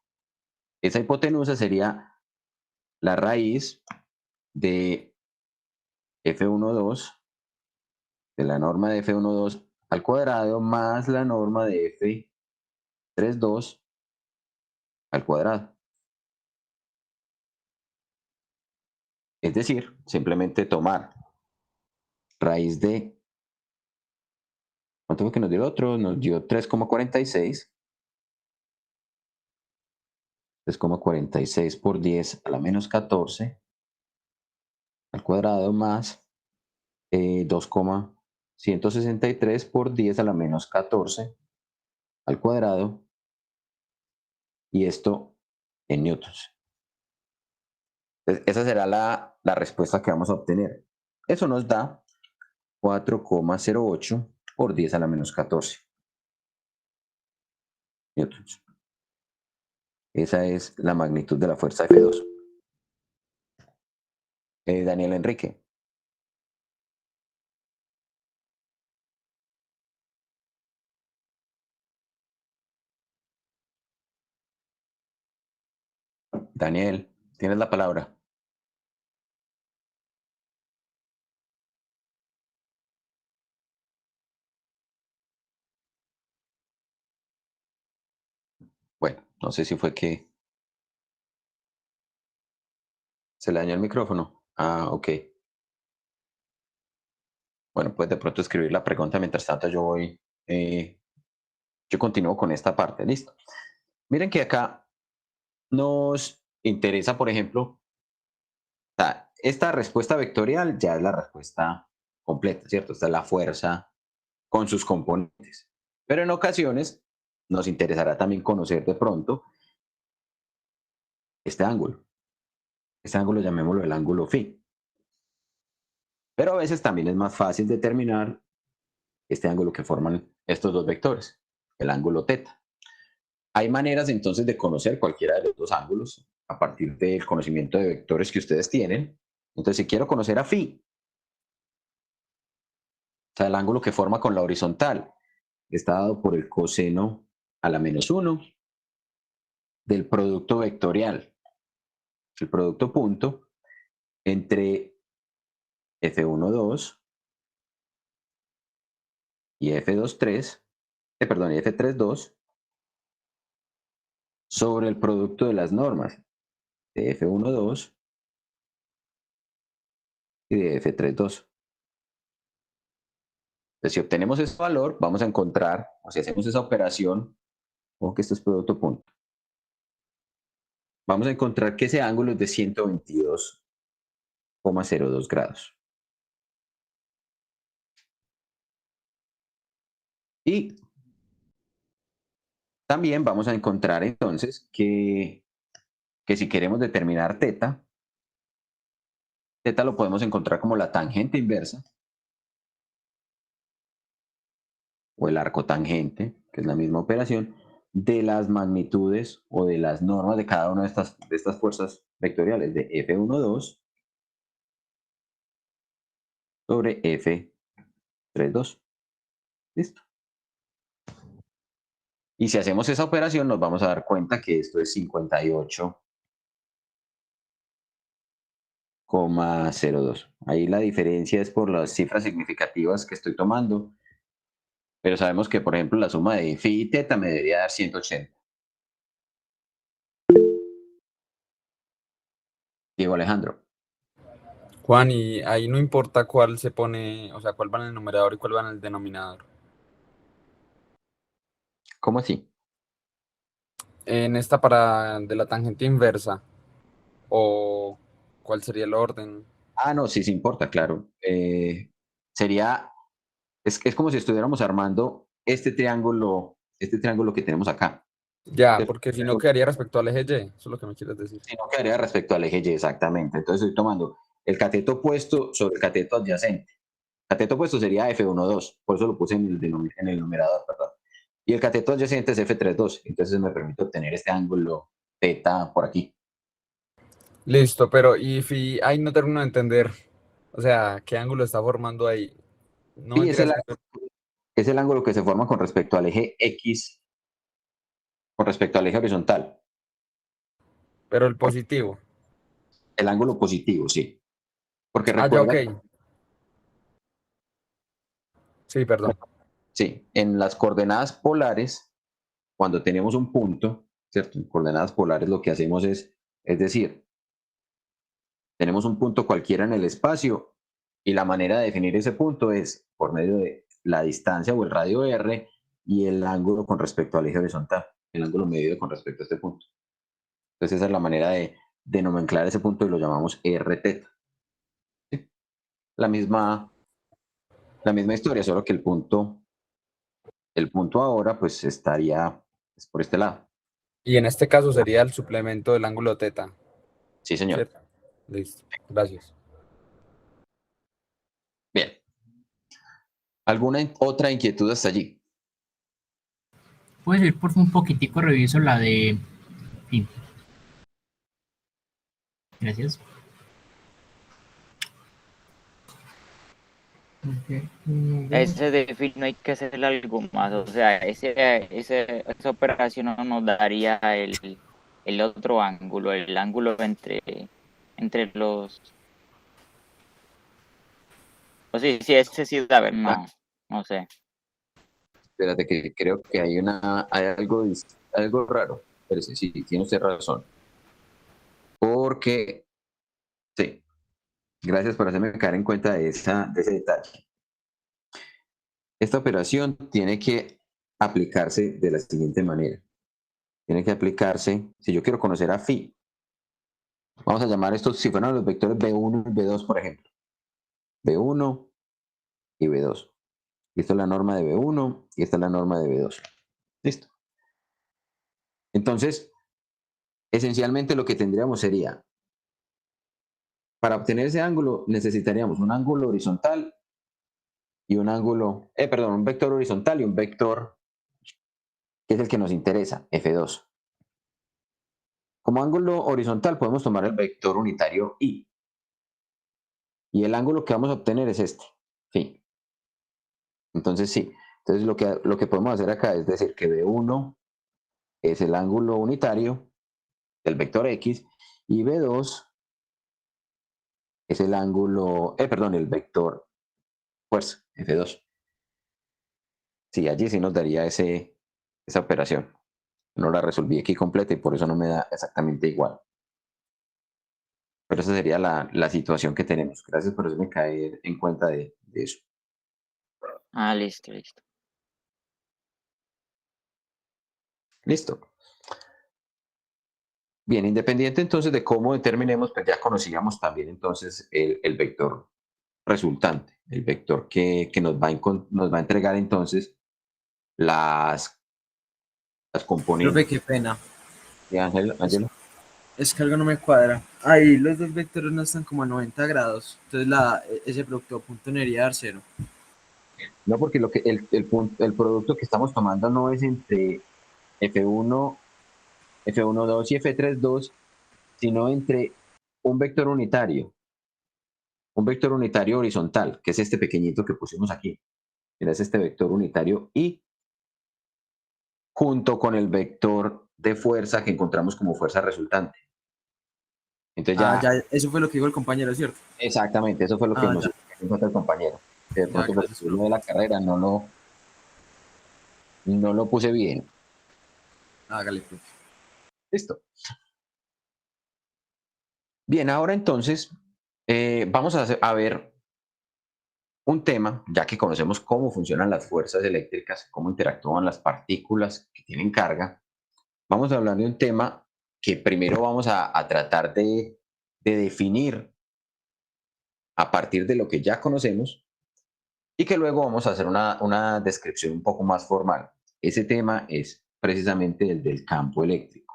esa hipotenusa sería la raíz de F12, de la norma de F12 al cuadrado, más la norma de F32 al cuadrado. Es decir, simplemente tomar raíz de, ¿cuánto fue que nos dio el otro? Nos dio 3,46 3,46 por 10 a la menos 14 al cuadrado más 2,163 por 10 a la menos 14 al cuadrado, y esto en newtons. Entonces, esa será la respuesta que vamos a obtener. Eso nos da 4,08 por 10 a la menos 14 newtons. Esa es la magnitud de la fuerza F2. Daniel Enrique. Daniel, tienes la palabra. Bueno, no sé si fue que se le dañó el micrófono. Ah, ok. Bueno, pues de pronto escribir la pregunta mientras tanto yo continúo con esta parte. Listo. Miren que acá nos interesa, por ejemplo, esta respuesta vectorial ya es la respuesta completa, ¿cierto? Esta es la fuerza con sus componentes. Pero en ocasiones nos interesará también conocer de pronto este ángulo. Este ángulo llamémoslo el ángulo phi. Pero a veces también es más fácil determinar este ángulo que forman estos dos vectores, el ángulo teta. Hay maneras entonces de conocer cualquiera de los dos ángulos a partir del conocimiento de vectores que ustedes tienen. Entonces, si quiero conocer a phi, o sea, el ángulo que forma con la horizontal, está dado por el coseno a la menos 1 del producto vectorial, el producto punto, entre F12 y F23, perdón, y F32, sobre el producto de las normas de F12 y de F32. Entonces, si obtenemos ese valor, vamos a encontrar, o si hacemos esa operación, o que esto es producto punto, vamos a encontrar que ese ángulo es de 122,02 grados. Y también vamos a encontrar entonces que si queremos determinar teta lo podemos encontrar como la tangente inversa o el arco tangente, que es la misma operación, de las magnitudes o de las normas de cada una de estas fuerzas vectoriales de F12 sobre F32. Listo. Y si hacemos esa operación nos vamos a dar cuenta que esto es 58,02. Ahí la diferencia es por las cifras significativas que estoy tomando. Pero sabemos que, por ejemplo, la suma de phi y teta me debería dar 180. Diego Alejandro. Juan, y ahí no importa cuál se pone, o sea, cuál va en el numerador y cuál va en el denominador. ¿Cómo así? En esta de la tangente inversa, o cuál sería el orden. Ah, no, sí importa, claro. Es como si estuviéramos armando este triángulo que tenemos acá. Ya, ¿Cierto? porque si no quedaría respecto al eje Y, eso es lo que me quieres decir. Si no quedaría respecto al eje Y, exactamente. Entonces estoy tomando el cateto opuesto sobre el cateto adyacente. Cateto opuesto sería F12, por eso lo puse en el numerador, perdón. Y el cateto adyacente es F32, entonces me permite obtener este ángulo teta por aquí. Listo, pero y si ahí no termino de entender, o sea, qué ángulo está formando ahí. No Y mentiras, es el ángulo que se forma con respecto al eje X, con respecto al eje horizontal. pero el positivo. El ángulo positivo, sí. Porque Ah, ya, ok. recuerda, Sí, perdón. sí, en las coordenadas polares, cuando tenemos un punto, ¿cierto? En coordenadas polares lo que hacemos es decir, tenemos un punto cualquiera en el espacio y la manera de definir ese punto es por medio de la distancia o el radio r y el ángulo con respecto al eje horizontal, el ángulo medido con respecto a este punto. Entonces esa es la manera de nomenclar ese punto y lo llamamos R θ. ¿Sí? La misma historia, solo que el punto ahora pues estaría pues, por este lado. Y en este caso sería el suplemento del ángulo teta, Sí, señor. ¿cierto? Listo, gracias. Bien. ¿Alguna otra inquietud hasta allí? ¿Puedes ir por un poquitico, reviso la de... Sí. Gracias. Ese de fin no hay que hacerle algo más, o sea, esa operación no nos daría el otro ángulo, el ángulo entre los... O sí, sí, ese sí da, ver, no sé. Espérate, que creo que hay algo raro. Pero sí, tiene usted razón. Porque, sí, gracias por hacerme caer en cuenta de ese detalle. Esta operación tiene que aplicarse de la siguiente manera. Tiene que aplicarse, si yo quiero conocer a phi, vamos a llamar estos, si fueran los vectores B1 y B2, por ejemplo. B1 y B2. Y esta es la norma de B1 y esta es la norma de B2. Listo. Entonces, esencialmente lo que tendríamos sería, para obtener ese ángulo necesitaríamos un ángulo horizontal y un vector horizontal y un vector que es el que nos interesa, F2. Como ángulo horizontal podemos tomar el vector unitario I. Y el ángulo que vamos a obtener es este, phi. Entonces sí, entonces lo que podemos hacer acá es decir que B1 es el ángulo unitario del vector X y B2 es el el vector fuerza, F2. Sí, allí sí nos daría esa operación. No la resolví aquí completa y por eso no me da exactamente igual. Pero esa sería la situación que tenemos. Gracias por hacerme caer en cuenta de eso. Ah, listo. Listo. Bien, independiente entonces de cómo determinemos, pues ya conocíamos también entonces el vector resultante, el vector que nos va a entregar entonces las Profe, componentes. qué pena. ¿Sí, Ángelo? Es que algo no me cuadra. Ahí los dos vectores no están como a 90 grados. Entonces ese producto a punto no debería dar cero. No, porque el producto que estamos tomando no es entre F1, F1,2 y F3,2, sino entre un vector unitario horizontal, que es este pequeñito que pusimos aquí. Mira, es este vector unitario y junto con el vector de fuerza que encontramos como fuerza resultante. Entonces Ya, eso fue lo que dijo el compañero, ¿cierto? exactamente, eso fue lo que nos Ya. encontró el compañero. Que de Ya, pronto por gracias, lo profe. de la carrera no lo puse bien. Hágale, profe. Listo. Bien, ahora entonces vamos a ver un tema, ya que conocemos cómo funcionan las fuerzas eléctricas, cómo interactúan las partículas que tienen carga. Vamos a hablar de un tema que primero vamos a tratar de definir a partir de lo que ya conocemos y que luego vamos a hacer una descripción un poco más formal. Ese tema es precisamente el del campo eléctrico.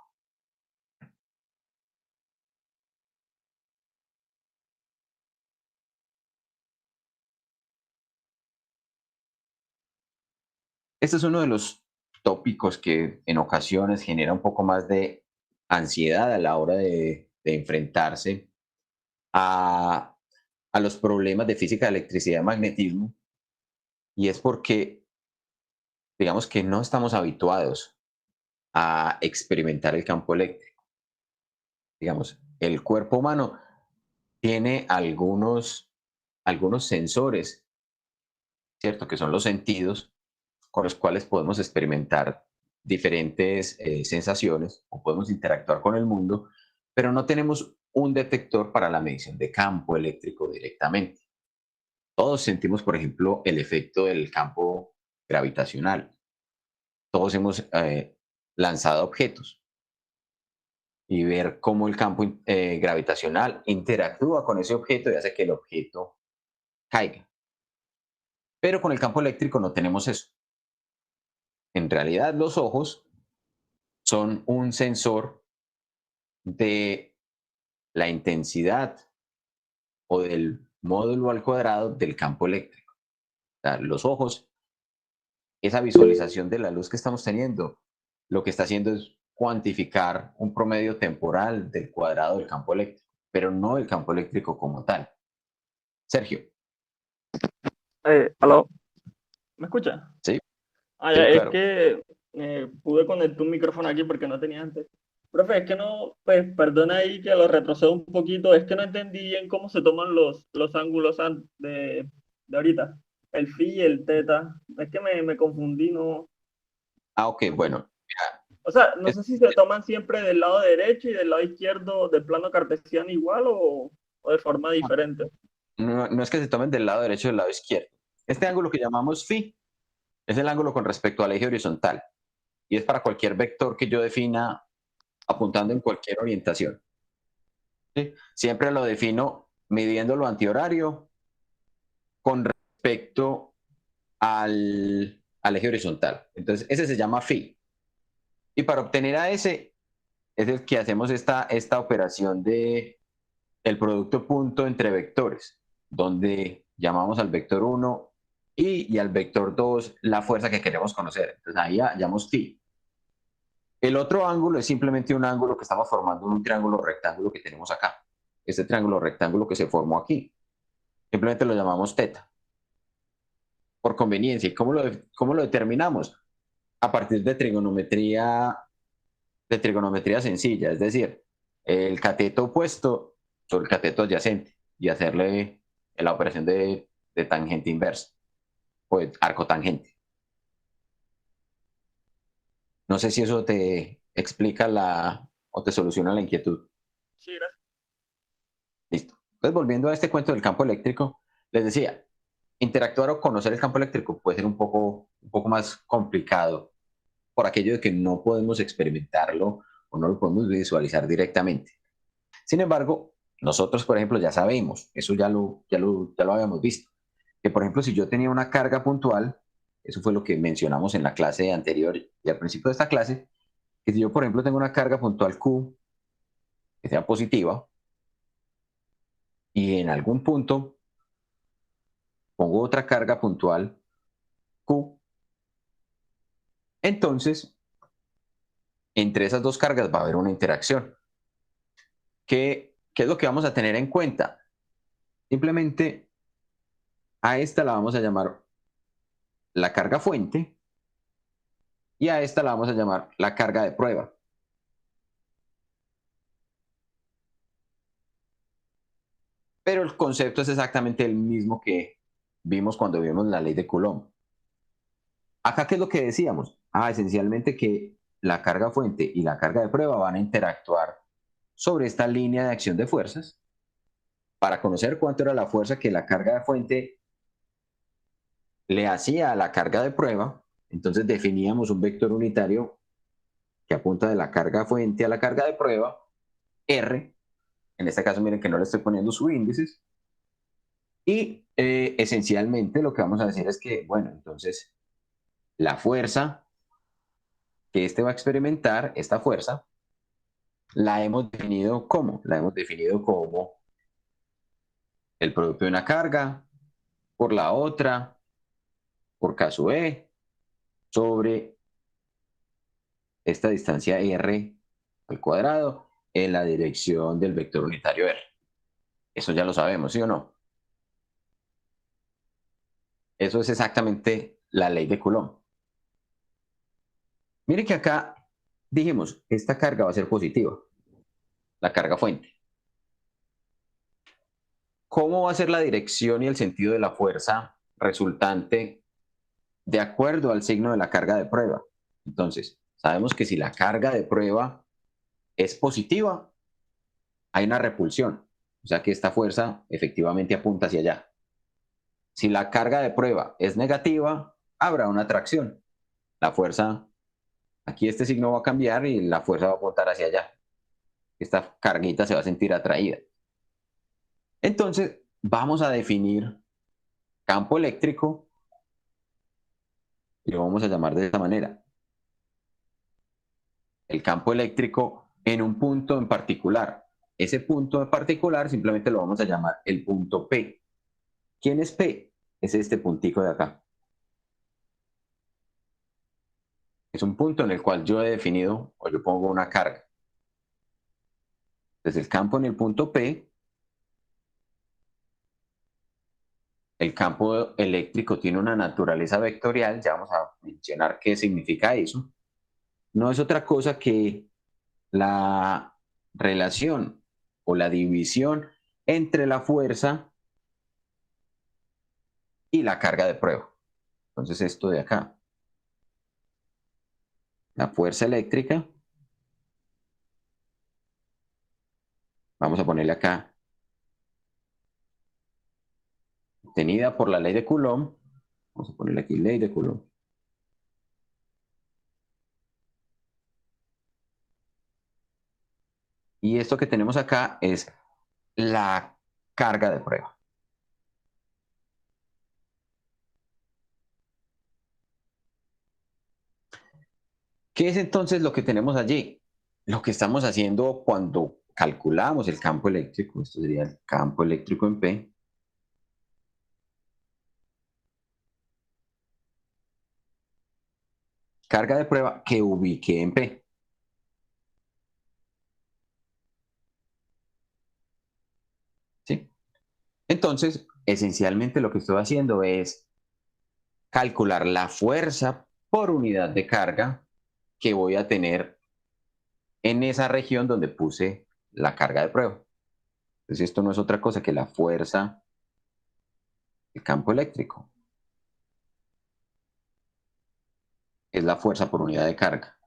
Este es uno de los tópicos que en ocasiones genera un poco más de ansiedad a la hora de enfrentarse a, a los problemas de física, de electricidad y magnetismo, y es porque digamos que no estamos habituados a experimentar el campo eléctrico. Digamos, el cuerpo humano tiene algunos sensores, ¿cierto? Que son los sentidos con los cuales podemos experimentar diferentes sensaciones o podemos interactuar con el mundo, pero no tenemos un detector para la medición de campo eléctrico directamente. Todos sentimos, por ejemplo, el efecto del campo gravitacional. Todos hemos lanzado objetos. y ver cómo el campo gravitacional interactúa con ese objeto y hace que el objeto caiga. Pero con el campo eléctrico no tenemos eso. En realidad los ojos son un sensor de la intensidad o del módulo al cuadrado del campo eléctrico. O sea, los ojos, esa visualización de la luz que estamos teniendo, lo que está haciendo es cuantificar un promedio temporal del cuadrado del campo eléctrico, pero no el campo eléctrico como tal. Sergio. ¿Aló? ¿Me escucha? Sí, Ah, sí, ya, es claro. que pude conectar un micrófono aquí porque no tenía antes. Profe, es que no, pues perdona ahí que lo retrocedo un poquito, es que no entendí bien cómo se toman los ángulos de ahorita, el phi y el teta. Es que me confundí, ¿no? Ah, ok, bueno. O sea, no Es- sé si se toman siempre del lado derecho y del lado izquierdo del plano cartesiano igual o de forma diferente. No es que se tomen del lado derecho o del lado izquierdo. Este ángulo que llamamos phi es el ángulo con respecto al eje horizontal y es para cualquier vector que yo defina apuntando en cualquier orientación. ¿Sí? Siempre lo defino midiendo lo antihorario con respecto al eje horizontal. Entonces, ese se llama phi. Y para obtener a ese es el que hacemos esta operación de el producto punto entre vectores, donde llamamos al vector 1 y al vector 2 la fuerza que queremos conocer. Entonces ahí llamamos phi. El otro ángulo es simplemente un ángulo que estamos formando en un triángulo rectángulo que tenemos acá. Este triángulo rectángulo que se formó aquí. Simplemente lo llamamos teta. Por conveniencia. ¿Y cómo lo determinamos? A partir de trigonometría sencilla, es decir, el cateto opuesto sobre el cateto adyacente y hacerle la operación de tangente inversa, pues arco tangente. No sé si eso te explica o te soluciona la inquietud. Sí, gracias. Listo. Entonces, volviendo a este cuento del campo eléctrico, les decía, interactuar o conocer el campo eléctrico puede ser un poco más complicado por aquello de que no podemos experimentarlo o no lo podemos visualizar directamente. Sin embargo, nosotros, por ejemplo, ya sabemos, eso ya lo habíamos visto, que por ejemplo, si yo tenía una carga puntual, eso fue lo que mencionamos en la clase anterior y al principio de esta clase, que si yo, por ejemplo, tengo una carga puntual Q que sea positiva y en algún punto pongo otra carga puntual Q, entonces entre esas dos cargas va a haber una interacción. ¿Qué es lo que vamos a tener en cuenta? Simplemente a esta la vamos a llamar la carga fuente y a esta la vamos a llamar la carga de prueba. Pero el concepto es exactamente el mismo que vimos cuando vimos la ley de Coulomb. Acá, ¿qué es lo que decíamos? Esencialmente que la carga fuente y la carga de prueba van a interactuar sobre esta línea de acción de fuerzas para conocer cuánto era la fuerza que la carga de fuente le hacía a la carga de prueba. Entonces definíamos un vector unitario que apunta de la carga fuente a la carga de prueba, R. En este caso, miren que no le estoy poniendo subíndices. Y esencialmente lo que vamos a decir es que, bueno, entonces la fuerza que este va a experimentar, esta fuerza, la hemos definido como, el producto de una carga por la otra, por K sub E, sobre esta distancia R al cuadrado en la dirección del vector unitario R. Eso ya lo sabemos, ¿sí o no? Eso es exactamente la ley de Coulomb. Miren que acá dijimos, esta carga va a ser positiva, la carga fuente. ¿Cómo va a ser la dirección y el sentido de la fuerza resultante de acuerdo al signo de la carga de prueba? Entonces, sabemos que si la carga de prueba es positiva, hay una repulsión, o sea que esta fuerza efectivamente apunta hacia allá. Si la carga de prueba es negativa, habrá una atracción. La fuerza, aquí este signo va a cambiar y la fuerza va a apuntar hacia allá. esta carguita se va a sentir atraída. Entonces, vamos a definir campo eléctrico y lo vamos a llamar de esta manera. El campo eléctrico en un punto en particular. Ese punto en particular simplemente lo vamos a llamar el punto P. ¿Quién es P? Es este puntico de acá. Es un punto en el cual yo he definido o yo pongo una carga. Desde el campo en el punto P, el campo eléctrico tiene una naturaleza vectorial, ya vamos a mencionar qué significa eso. No es otra cosa que la relación o la división entre la fuerza y la carga de prueba. Entonces esto de acá, la fuerza eléctrica, vamos a ponerle acá, obtenida por la ley de Coulomb, vamos a ponerle aquí ley de Coulomb. Y esto que tenemos acá es la carga de prueba. ¿Qué es entonces lo que tenemos allí? Lo que estamos haciendo cuando calculamos el campo eléctrico, esto sería el campo eléctrico en P. Carga de prueba que ubique en P. ¿Sí? Entonces, esencialmente lo que estoy haciendo es calcular la fuerza por unidad de carga que voy a tener en esa región donde puse la carga de prueba. Entonces esto no es otra cosa que la fuerza del campo eléctrico. Es la fuerza por unidad de carga.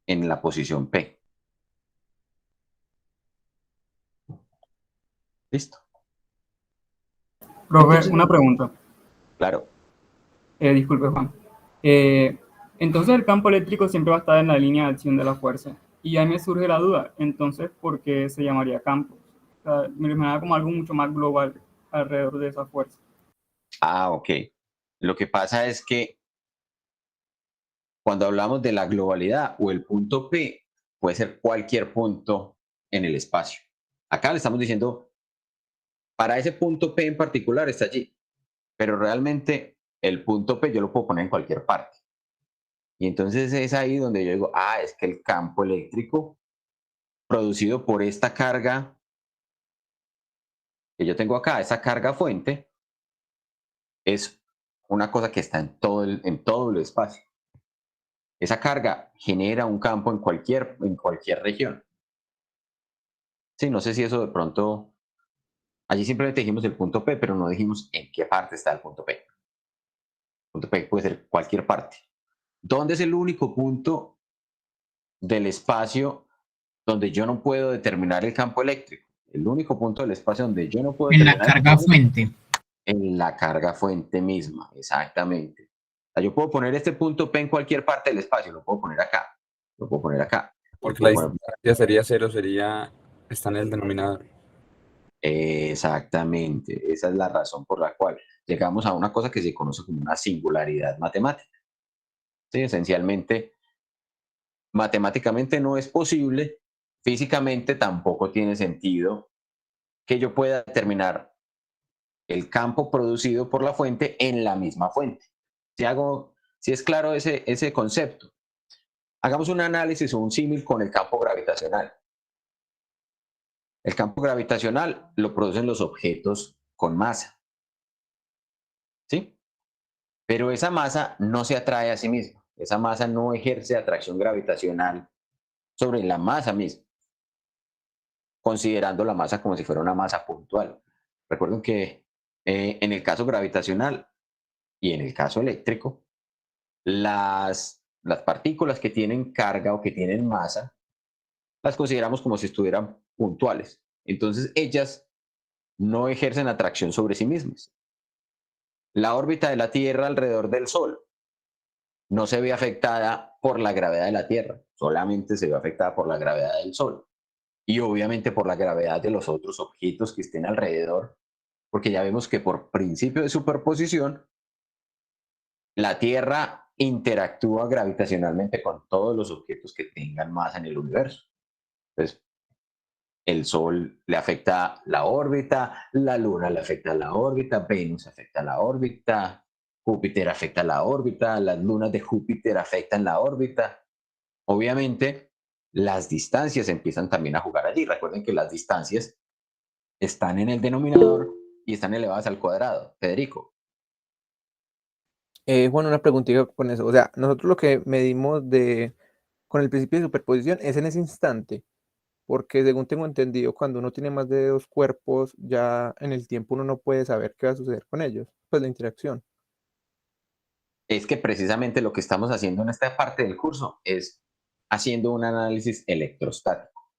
En la posición P. Listo. Profe, Entonces, una pregunta. claro. Disculpe, Juan. Entonces el campo eléctrico siempre va a estar en la línea de acción de la fuerza. Y ahí me surge la duda, entonces, ¿por qué se llamaría campo? O sea, me da como algo mucho más global alrededor de esa fuerza. Ah, ok. Lo que pasa es que cuando hablamos de la globalidad o el punto P, puede ser cualquier punto en el espacio. Acá le estamos diciendo, para ese punto P en particular está allí, pero realmente el punto P yo lo puedo poner en cualquier parte. Y entonces es ahí donde yo digo, ah, es que el campo eléctrico producido por esta carga que yo tengo acá, esa carga fuente, es una cosa que está en todo el espacio. Esa carga genera un campo en cualquier región. Sí, no sé si eso de pronto, allí simplemente dijimos el punto P, pero no dijimos en qué parte está el punto P. El punto P puede ser cualquier parte. ¿Dónde es el único punto del espacio donde yo no puedo determinar el campo eléctrico? El único punto del espacio donde yo no puedo En la determinar el carga campo eléctrico, fuente. en la carga fuente misma, exactamente. O sea, yo puedo poner este punto P en cualquier parte del espacio, lo puedo poner acá, lo puedo poner acá. Porque la Bueno, distancia sería cero, está en el denominador. exactamente, esa es la razón por la cual llegamos a una cosa que se conoce como una singularidad matemática. Sí, esencialmente, matemáticamente no es posible, físicamente tampoco tiene sentido que yo pueda determinar el campo producido por la fuente en la misma fuente. Si es claro ese concepto, hagamos un análisis o un símil con el campo gravitacional. El campo gravitacional lo producen los objetos con masa. ¿Sí? Pero esa masa no se atrae a sí misma. Esa masa no ejerce atracción gravitacional sobre la masa misma, considerando la masa como si fuera una masa puntual. Recuerden que en el caso gravitacional y en el caso eléctrico, las partículas que tienen carga o que tienen masa, las consideramos como si estuvieran puntuales. Entonces ellas no ejercen atracción sobre sí mismas. La órbita de la Tierra alrededor del Sol no se ve afectada por la gravedad de la Tierra, solamente se ve afectada por la gravedad del Sol y obviamente por la gravedad de los otros objetos que estén alrededor, porque ya vemos que por principio de superposición, la Tierra interactúa gravitacionalmente con todos los objetos que tengan masa en el universo. Entonces, el Sol le afecta la órbita, la Luna le afecta la órbita, Venus afecta la órbita, Júpiter afecta la órbita, las lunas de Júpiter afectan la órbita. Obviamente, las distancias empiezan también a jugar allí. Recuerden que las distancias están en el denominador y están elevadas al cuadrado. Federico. Juan, una preguntita con eso. O sea, nosotros lo que medimos con el principio de superposición es en ese instante, porque según tengo entendido, cuando uno tiene más de dos cuerpos, ya en el tiempo uno no puede saber qué va a suceder con ellos, pues la interacción. Es que precisamente lo que estamos haciendo en esta parte del curso es haciendo un análisis electrostático.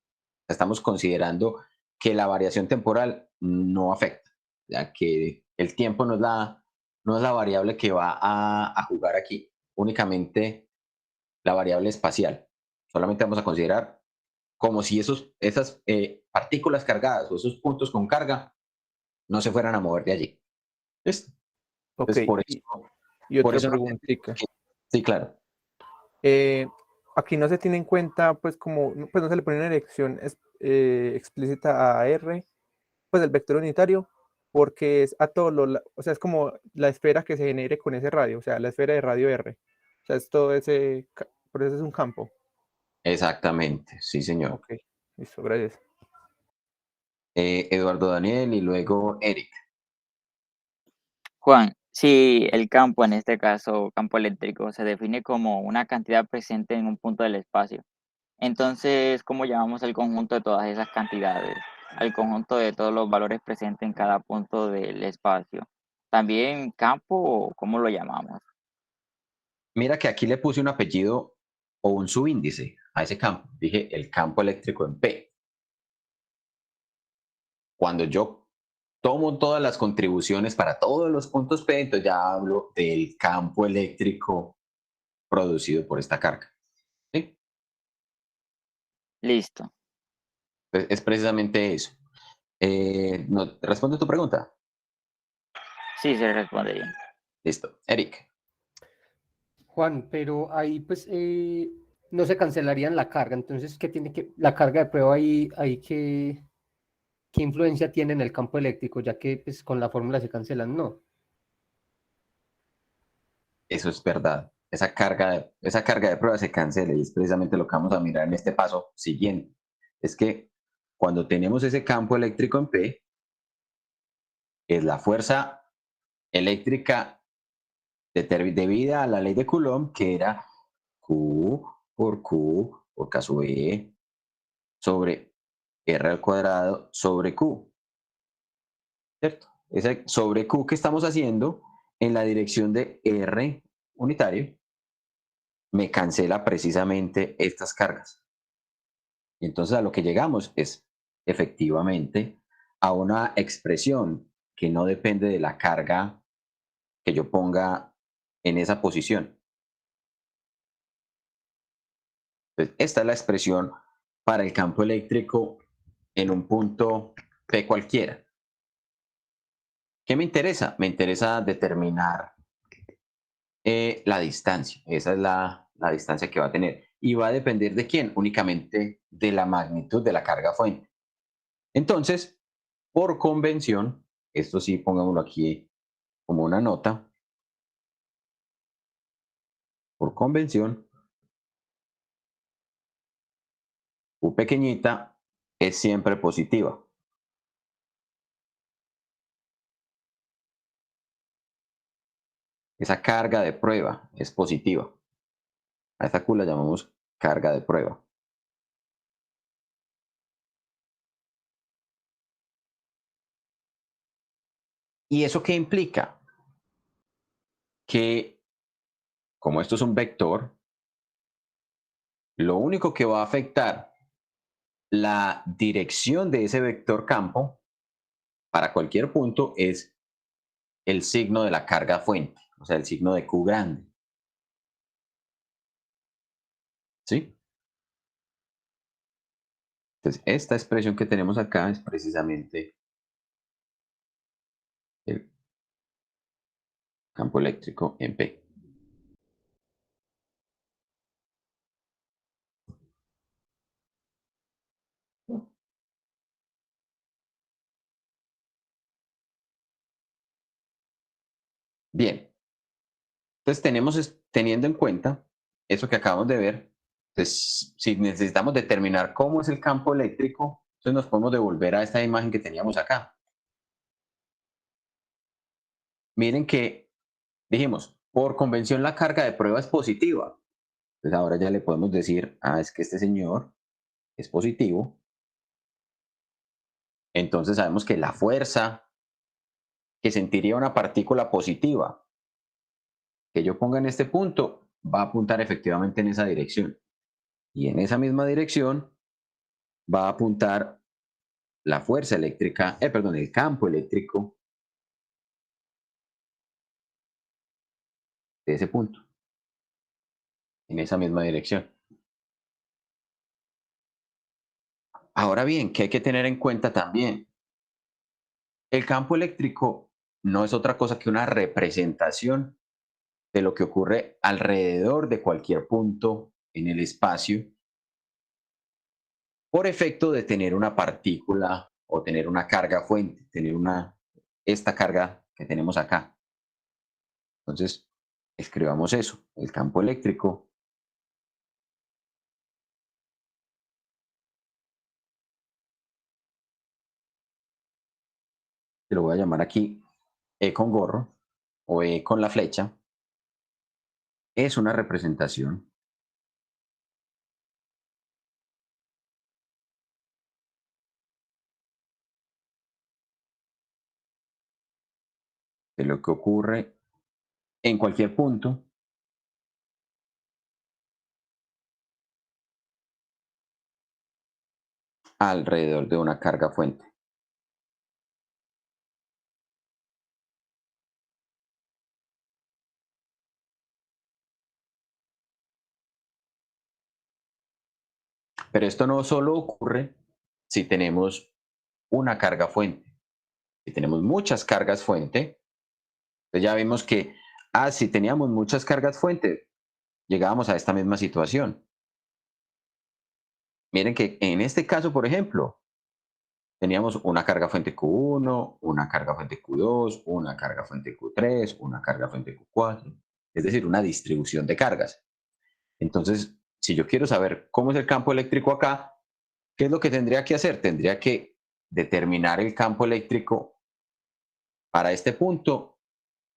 Estamos considerando que la variación temporal no afecta, ya que el tiempo no es la variable que va a jugar aquí, únicamente la variable espacial. Solamente vamos a considerar como si esas partículas cargadas o esos puntos con carga no se fueran a mover de allí. ¿Listo? Ok, Entonces, y por otra eso preguntita. sí, claro. Aquí no se tiene en cuenta, pues pues no se le pone una dirección explícita a R, pues el vector unitario, porque es a todo o sea, es como la esfera que se genere con ese radio, o sea, la esfera de radio R. O sea, es todo por eso es un campo. Exactamente, sí, señor. Ok, listo, gracias. Eduardo Daniel y luego Eric. Juan, si el campo, en este caso campo eléctrico, se define como una cantidad presente en un punto del espacio, entonces, ¿cómo llamamos al conjunto de todas esas cantidades? Al conjunto de todos los valores presentes en cada punto del espacio. ¿También campo o cómo lo llamamos? Mira que aquí le puse un apellido o un subíndice a ese campo. Dije el campo eléctrico en P. Cuando yo tomo todas las contribuciones para todos los puntos P, entonces ya hablo del campo eléctrico producido por esta carga. ¿Sí? Listo. Es precisamente eso. ¿No, ¿responde tu pregunta? Sí, se respondería. Listo. Eric. Juan, pero ahí pues no se cancelarían la carga, entonces ¿qué tiene la carga de prueba ahí qué influencia tiene en el campo eléctrico, ya que pues con la fórmula se cancelan? No. Eso es verdad. Esa carga de prueba se cancela y es precisamente lo que vamos a mirar en este paso siguiente. Es que cuando tenemos ese campo eléctrico en P, es la fuerza eléctrica debida a la ley de Coulomb, que era Q por K sub E sobre R al cuadrado sobre Q. ¿Cierto? Ese sobre Q que estamos haciendo en la dirección de R unitario me cancela precisamente estas cargas. Y entonces a lo que llegamos es efectivamente a una expresión que no depende de la carga que yo ponga en esa posición. Entonces, esta es la expresión para el campo eléctrico en un punto P cualquiera. ¿Qué me interesa? Me interesa determinar la distancia. Esa es la distancia que va a tener. ¿Y va a depender de quién? Únicamente de la magnitud de la carga fuente. Entonces, por convención, esto sí pongámoslo aquí como una nota, por convención, U pequeñita es siempre positiva. Esa carga de prueba es positiva. A esta Q la llamamos carga de prueba. ¿Y eso qué implica? Que como esto es un vector, lo único que va a afectar la dirección de ese vector campo para cualquier punto es el signo de la carga fuente, o sea, el signo de Q grande. ¿Sí? Entonces, esta expresión que tenemos acá es precisamente el campo eléctrico en P. Bien, entonces teniendo en cuenta eso que acabamos de ver, entonces, si necesitamos determinar cómo es el campo eléctrico, entonces nos podemos devolver a esta imagen que teníamos acá. Miren que dijimos, por convención la carga de prueba es positiva. Entonces ahora ya le podemos decir, es que este señor es positivo. Entonces sabemos que la fuerza que sentiría una partícula positiva que yo ponga en este punto va a apuntar efectivamente en esa dirección. Y en esa misma dirección va a apuntar la fuerza eléctrica, el campo eléctrico de ese punto, en esa misma dirección. Ahora bien, ¿qué hay que tener en cuenta también? El campo eléctrico no es otra cosa que una representación de lo que ocurre alrededor de cualquier punto en el espacio por efecto de tener una partícula o tener una carga fuente, tener esta carga que tenemos acá. Entonces, escribamos eso, el campo eléctrico que lo voy a llamar aquí E con gorro o E con la flecha, es una representación de lo que ocurre en cualquier punto alrededor de una carga fuente. Pero esto no solo ocurre si tenemos una carga fuente. Si tenemos muchas cargas fuente, entonces ya vimos que, si teníamos muchas cargas fuente, llegábamos a esta misma situación. Miren que en este caso, por ejemplo, teníamos una carga fuente Q1, una carga fuente Q2, una carga fuente Q3, una carga fuente Q4, es decir, una distribución de cargas. Entonces, si yo quiero saber cómo es el campo eléctrico acá, ¿qué es lo que tendría que hacer? Tendría que determinar el campo eléctrico para este punto,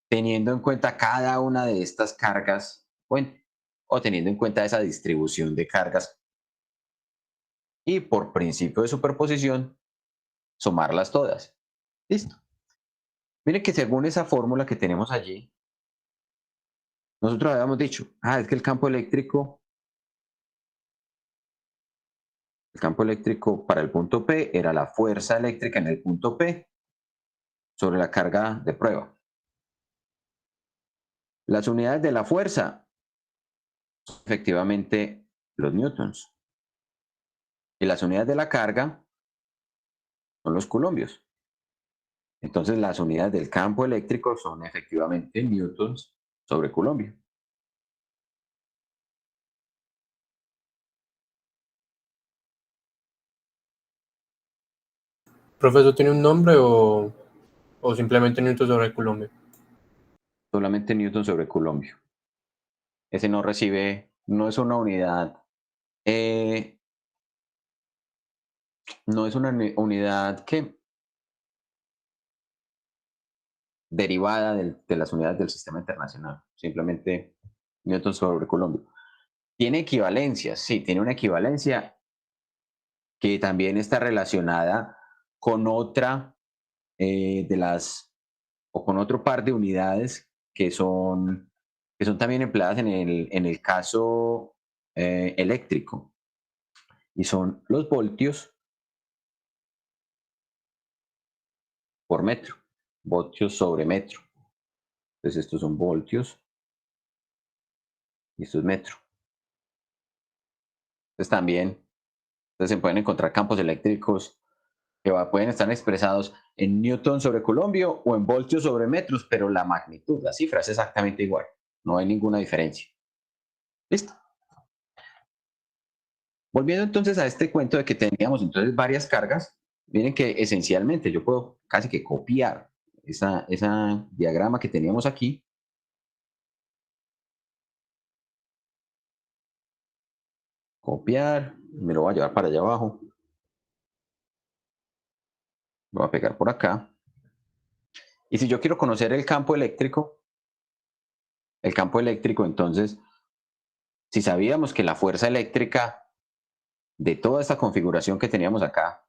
teniendo en cuenta cada una de estas cargas fuente, o teniendo en cuenta esa distribución de cargas. Y por principio de superposición, sumarlas todas. Listo. Miren que según esa fórmula que tenemos allí, nosotros habíamos dicho, es que el campo eléctrico para el punto P era la fuerza eléctrica en el punto P sobre la carga de prueba. Las unidades de la fuerza son efectivamente los newtons. Y las unidades de la carga son los coulombios. Entonces las unidades del campo eléctrico son efectivamente newtons sobre coulombio. ¿Profesor tiene un nombre o simplemente newton sobre coulombio? Solamente newton sobre coulombio. Ese no es una unidad, no es una unidad que derivada de las unidades del sistema internacional, simplemente newton sobre coulombio. Tiene equivalencias, sí, tiene una equivalencia que también está relacionada con otra con otro par de unidades que son también empleadas en el caso eléctrico, y son los voltios por metro, voltios sobre metro. Entonces estos son voltios y esto es metro. Entonces también se pueden encontrar campos eléctricos que pueden estar expresados en newton sobre coulombio o en voltios sobre metros, pero la magnitud, la cifra es exactamente igual. No hay ninguna diferencia. ¿Listo? Volviendo entonces a este cuento de que teníamos entonces varias cargas, miren que esencialmente yo puedo casi que copiar esa diagrama que teníamos aquí. Copiar, me lo voy a llevar para allá abajo. Lo voy a pegar por acá. Y si yo quiero conocer el campo eléctrico, entonces, si sabíamos que la fuerza eléctrica de toda esta configuración que teníamos acá,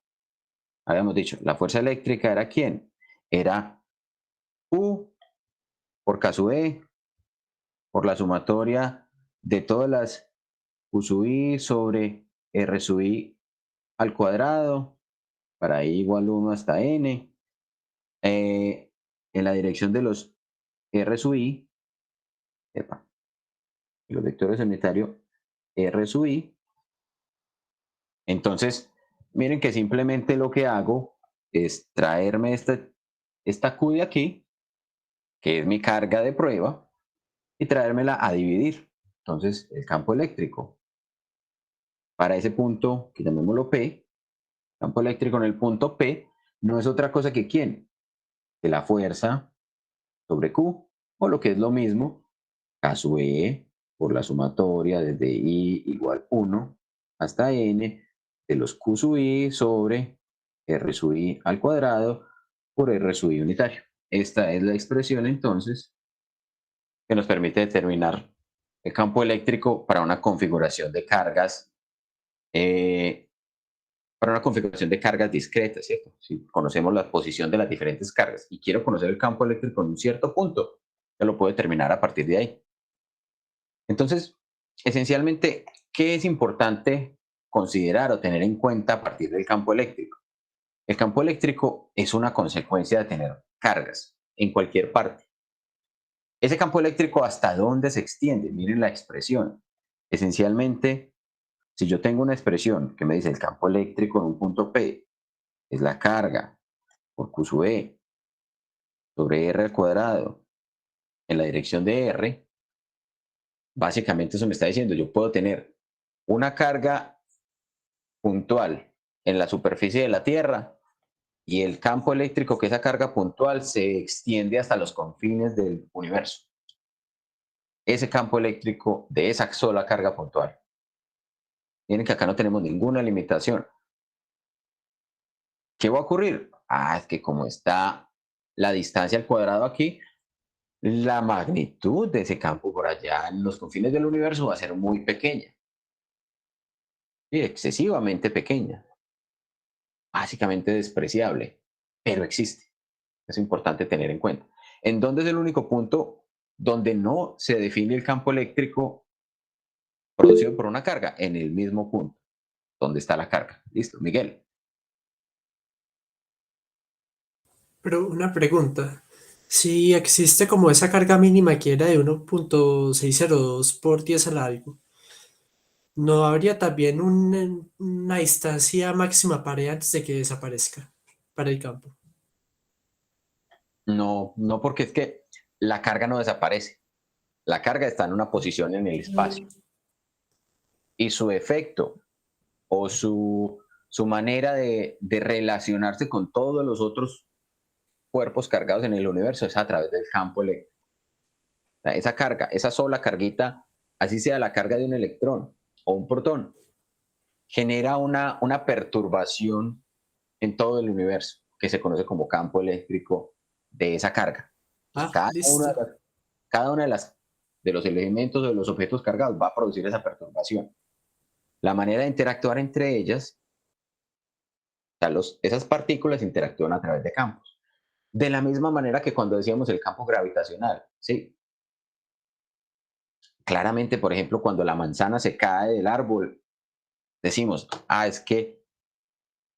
habíamos dicho, la fuerza eléctrica era ¿quién? Era U por K sub E, por la sumatoria de todas las U sub I sobre R sub I al cuadrado, para I igual 1 hasta N, en la dirección de los R sub I, los vectores unitarios R sub I. Entonces, miren que simplemente lo que hago es traerme esta Q de aquí, que es mi carga de prueba, y traérmela a dividir. Entonces, el campo eléctrico para ese punto, que llamémoslo P, campo eléctrico en el punto P, no es otra cosa que ¿quién? Que la fuerza sobre Q, o lo que es lo mismo, K sub E por la sumatoria desde I igual 1 hasta N de los Q sub I sobre R sub I al cuadrado por R sub I unitario. Esta es la expresión entonces que nos permite determinar el campo eléctrico para una configuración de cargas, discretas, ¿cierto? Si conocemos la posición de las diferentes cargas y quiero conocer el campo eléctrico en un cierto punto, yo lo puedo determinar a partir de ahí. Entonces, esencialmente, ¿qué es importante considerar o tener en cuenta a partir del campo eléctrico? El campo eléctrico es una consecuencia de tener cargas en cualquier parte. Ese campo eléctrico, ¿hasta dónde se extiende? Miren la expresión. Esencialmente, si yo tengo una expresión que me dice el campo eléctrico en un punto P es la carga por Q sub E sobre R al cuadrado en la dirección de R, básicamente eso me está diciendo, yo puedo tener una carga puntual en la superficie de la Tierra y el campo eléctrico que esa carga puntual se extiende hasta los confines del universo. Ese campo eléctrico de esa sola carga puntual. Miren que acá no tenemos ninguna limitación. ¿Qué va a ocurrir? Es que como está la distancia al cuadrado aquí, la magnitud de ese campo por allá en los confines del universo va a ser muy pequeña. Y excesivamente pequeña. Básicamente despreciable, pero existe. Es importante tener en cuenta. ¿En dónde es el único punto donde no se define el campo eléctrico producido por una carga? En el mismo punto donde está la carga. Listo, Miguel. Pero una pregunta. Si existe como esa carga mínima que era de 1.602 por 10 al algo, ¿no habría también una distancia máxima para antes de que desaparezca para el campo? No, no, porque es que la carga no desaparece. La carga está en una posición en el espacio. Y su efecto o su manera de relacionarse con todos los otros cuerpos cargados en el universo es a través del campo eléctrico. O sea, esa carga, esa sola carguita, así sea la carga de un electrón o un protón, genera una perturbación en todo el universo que se conoce como campo eléctrico de esa carga. Cada una de los elementos o de los objetos cargados va a producir esa perturbación. La manera de interactuar entre ellas, o sea, esas partículas interactúan a través de campos. De la misma manera que cuando decíamos el campo gravitacional, ¿sí? Claramente, por ejemplo, cuando la manzana se cae del árbol, decimos, es que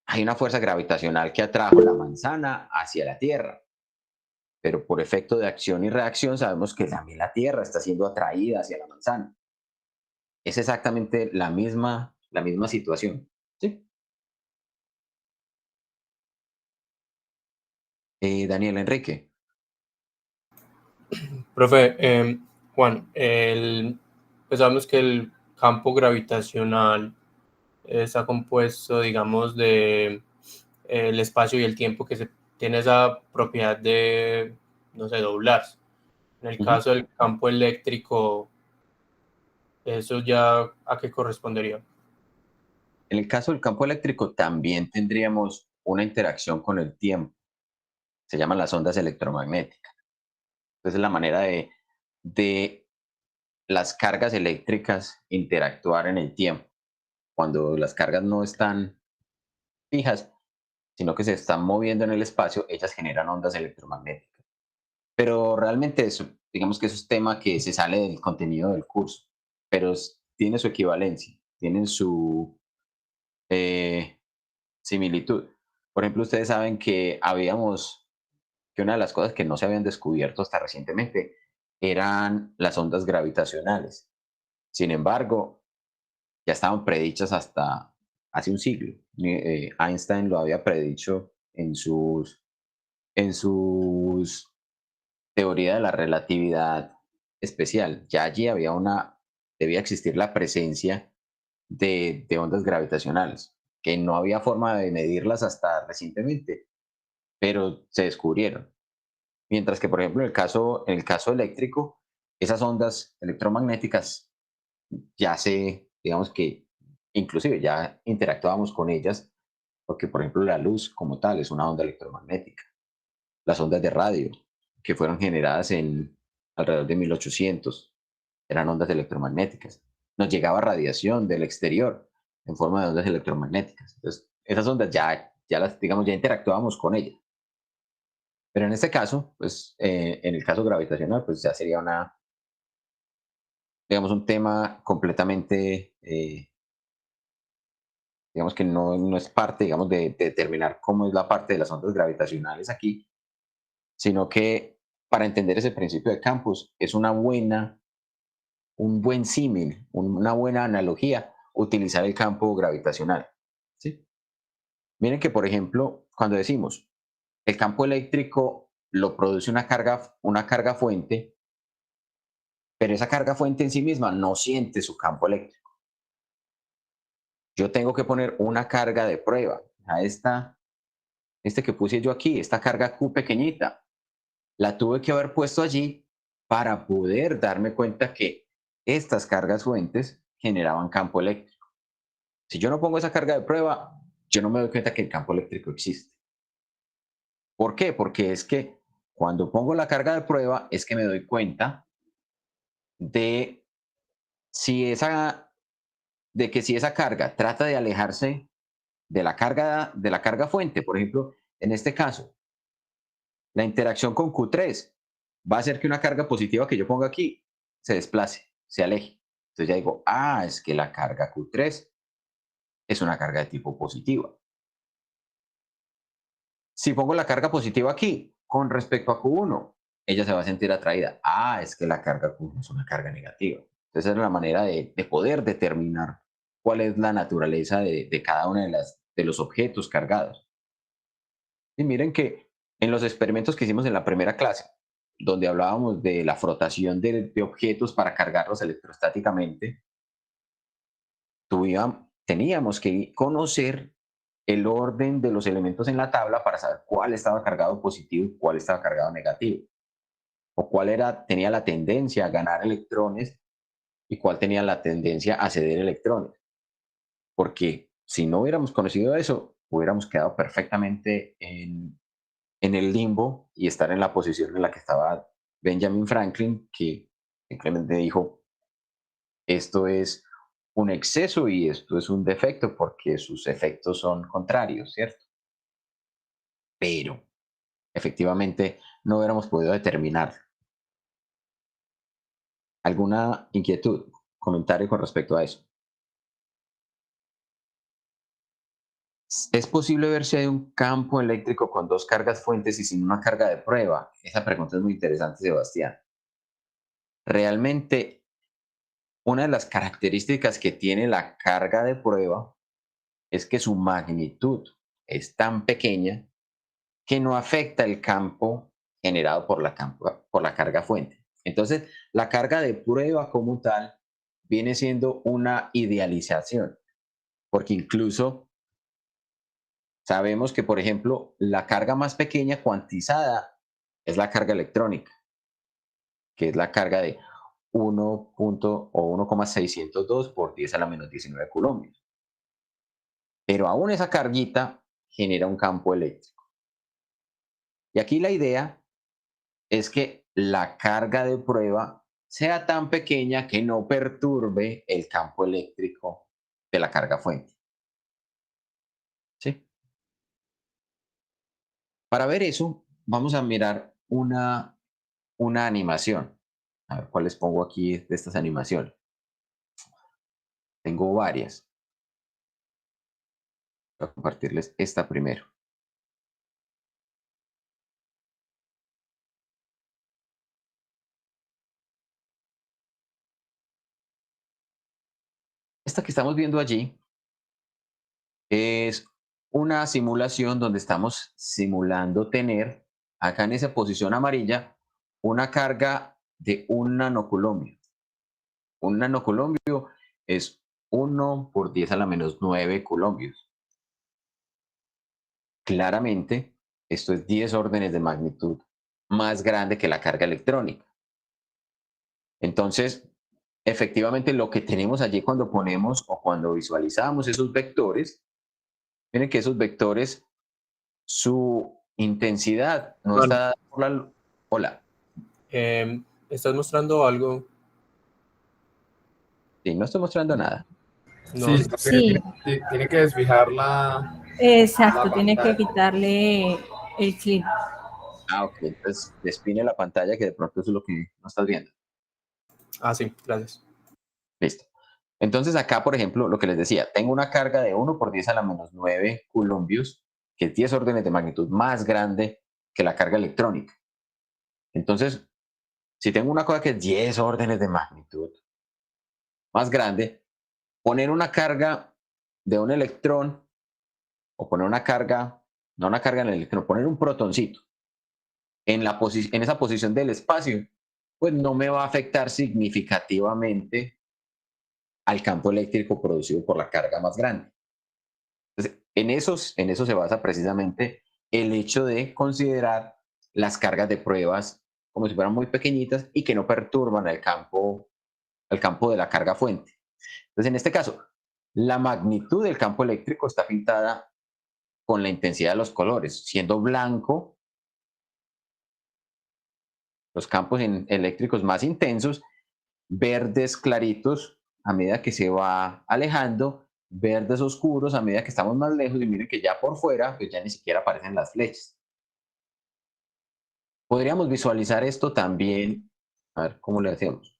hay una fuerza gravitacional que atrajo la manzana hacia la Tierra. pero por efecto de acción y reacción sabemos que también la Tierra está siendo atraída hacia la manzana. Es exactamente la misma situación. ¿Sí? Daniel Enrique. Profe, Juan, pues sabemos que el campo gravitacional está compuesto, digamos, de el espacio y el tiempo que tiene esa propiedad de, no sé, doblarse. En el caso del campo eléctrico, ¿eso ya a qué correspondería? En el caso del campo eléctrico también tendríamos una interacción con el tiempo. Se llaman las ondas electromagnéticas. Entonces es la manera de las cargas eléctricas interactuar en el tiempo. Cuando las cargas no están fijas, sino que se están moviendo en el espacio, ellas generan ondas electromagnéticas. Pero realmente eso, digamos que eso es tema que se sale del contenido del curso, pero tiene su equivalencia, tienen su eh, similitud. Por ejemplo, ustedes saben que que una de las cosas que no se habían descubierto hasta recientemente eran las ondas gravitacionales. Sin embargo, ya estaban predichas hasta hace un siglo. Einstein lo había predicho en sus teoría de la relatividad especial. Ya allí debía existir la presencia de ondas gravitacionales, que no había forma de medirlas hasta recientemente, pero se descubrieron. Mientras que, por ejemplo, en el caso eléctrico, esas ondas electromagnéticas digamos que inclusive ya interactuábamos con ellas, porque, por ejemplo, la luz como tal es una onda electromagnética. Las ondas de radio, que fueron generadas en alrededor de 1800, eran ondas electromagnéticas. Nos llegaba radiación del exterior en forma de ondas electromagnéticas. Entonces, esas ondas digamos, ya interactuábamos con ellas. Pero en este caso, pues, en el caso gravitacional, pues ya sería digamos, un tema completamente, digamos que no es parte, digamos, de determinar cómo es la parte de las ondas gravitacionales aquí, sino que para entender ese principio de campos es un buen símil, una buena analogía utilizar el campo gravitacional. ¿Sí? Miren que, por ejemplo, cuando decimos el campo eléctrico lo produce una carga fuente, pero esa carga fuente en sí misma no siente su campo eléctrico. Yo tengo que poner una carga de prueba a este que puse yo aquí, esta carga Q pequeñita. La tuve que haber puesto allí para poder darme cuenta que estas cargas fuentes generaban campo eléctrico. Si yo no pongo esa carga de prueba, yo no me doy cuenta que el campo eléctrico existe. ¿Por qué? Porque es que cuando pongo la carga de prueba es que me doy cuenta de si de que si esa carga trata de alejarse de la carga fuente, por ejemplo, en este caso, la interacción con Q3 va a hacer que una carga positiva que yo ponga aquí se desplace, se aleje. Entonces ya digo, es que la carga Q3 es una carga de tipo positiva. Si pongo la carga positiva aquí con respecto a Q1, ella se va a sentir atraída. Es que la carga Q1 es una carga negativa. Entonces es la manera de poder determinar cuál es la naturaleza de cada uno de los objetos cargados. Y miren que en los experimentos que hicimos en la primera clase, donde hablábamos de la frotación de objetos para cargarlos electrostáticamente, teníamos que conocer el orden de los elementos en la tabla para saber cuál estaba cargado positivo y cuál estaba cargado negativo, o tenía la tendencia a ganar electrones y cuál tenía la tendencia a ceder electrones. Porque si no hubiéramos conocido eso, hubiéramos quedado perfectamente en el limbo y estar en la posición en la que estaba Benjamin Franklin, que simplemente dijo, esto es un exceso y esto es un defecto porque sus efectos son contrarios, ¿cierto? Pero efectivamente no hubiéramos podido determinar. ¿Alguna inquietud, comentario con respecto a eso? ¿Es posible ver si hay un campo eléctrico con dos cargas fuentes y sin una carga de prueba? Esa pregunta es muy interesante, Sebastián. Realmente, una de las características que tiene la carga de prueba es que su magnitud es tan pequeña que no afecta el campo generado por la carga fuente. Entonces, la carga de prueba como tal viene siendo una idealización, porque incluso sabemos que, por ejemplo, la carga más pequeña cuantizada es la carga electrónica, que es la carga de 1,602 por 10 a la menos 19 coulombs. Pero aún esa carguita genera un campo eléctrico. Y aquí la idea es que la carga de prueba sea tan pequeña que no perturbe el campo eléctrico de la carga fuente. ¿Sí? Para ver eso, vamos a mirar una animación. A ver, ¿cuál les pongo aquí de estas animaciones? Tengo varias. Voy a compartirles esta primero. Esta que estamos viendo allí es una simulación donde estamos simulando tener, acá en esa posición amarilla, una carga de un nanoculombio. Un nanoculombio es 1 por 10 a la menos 9 coulombios. Claramente, esto es 10 órdenes de magnitud más grande que la carga electrónica. Entonces, efectivamente, lo que tenemos allí cuando ponemos o cuando visualizamos esos vectores, miren que esos vectores, su intensidad no Juan, está dada por la... Hola, ¿estás mostrando algo? sí, no estoy mostrando nada. No. Sí, Sí, tiene que desfijar la exacto, tiene que pantalla. quitarle el clip. Ah, ok, entonces despine la pantalla que de pronto eso es lo que no estás viendo. Ah, sí, gracias. Listo. Entonces acá, por ejemplo, lo que les decía, tengo una carga de 1 por 10 a la menos 9 coulombios, que es 10 órdenes de magnitud más grande que la carga electrónica. Entonces, si tengo una cosa que es 10 órdenes de magnitud más grande, poner una carga de un electrón o poner una carga, no una carga en el electrón, poner un protoncito en esa posición del espacio, pues no me va a afectar significativamente al campo eléctrico producido por la carga más grande. Entonces, en eso se basa precisamente el hecho de considerar las cargas de pruebas como si fueran muy pequeñitas y que no perturban al campo de la carga fuente. Entonces, en este caso, la magnitud del campo eléctrico está pintada con la intensidad de los colores, siendo blanco los campos eléctricos más intensos, verdes claritos a medida que se va alejando, verdes oscuros a medida que estamos más lejos, y miren que ya por fuera pues ya ni siquiera aparecen las flechas. Podríamos visualizar esto también, a ver cómo le hacemos.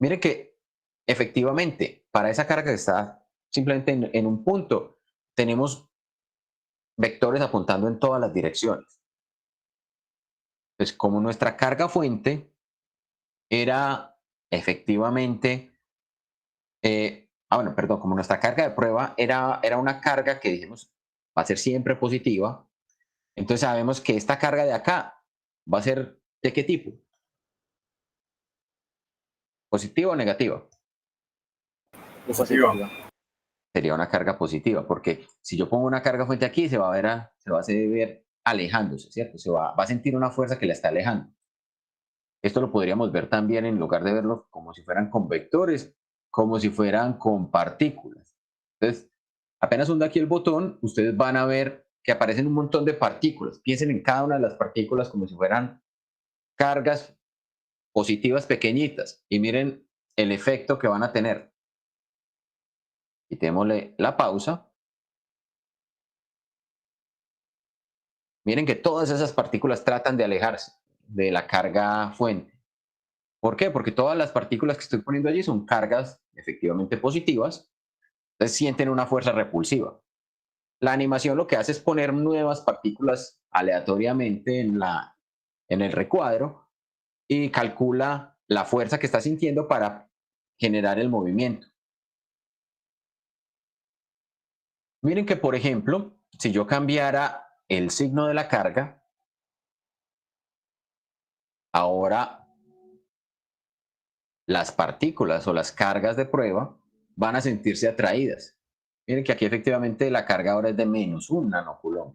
Miren que efectivamente para esa carga que está simplemente en un punto, tenemos vectores apuntando en todas las direcciones. Pues como nuestra carga fuente era efectivamente, bueno, perdón, como nuestra carga de prueba era una carga que dijimos va a ser siempre positiva, entonces sabemos que esta carga de acá va a ser ¿de qué tipo? ¿Positiva o negativa? Positiva. Sería una carga positiva, porque si yo pongo una carga fuente aquí, se va a ver alejándose, ¿cierto? Va a sentir una fuerza que la está alejando. Esto lo podríamos ver también, en lugar de verlo como si fueran con vectores, como si fueran con partículas. Entonces, apenas hundo aquí el botón, ustedes van a ver que aparecen un montón de partículas. Piensen en cada una de las partículas como si fueran cargas positivas pequeñitas y miren el efecto que van a tener. Quitémosle la pausa. Miren que todas esas partículas tratan de alejarse de la carga fuente. ¿Por qué? Porque todas las partículas que estoy poniendo allí son cargas efectivamente positivas, Entonces sienten una fuerza repulsiva. La animación lo que hace es poner nuevas partículas aleatoriamente en el recuadro y calcula la fuerza que está sintiendo para generar el movimiento. Miren que, por ejemplo, si yo cambiara el signo de la carga, ahora las partículas o las cargas de prueba van a sentirse atraídas. Miren que aquí efectivamente la carga ahora es de -1 nanocoulomb.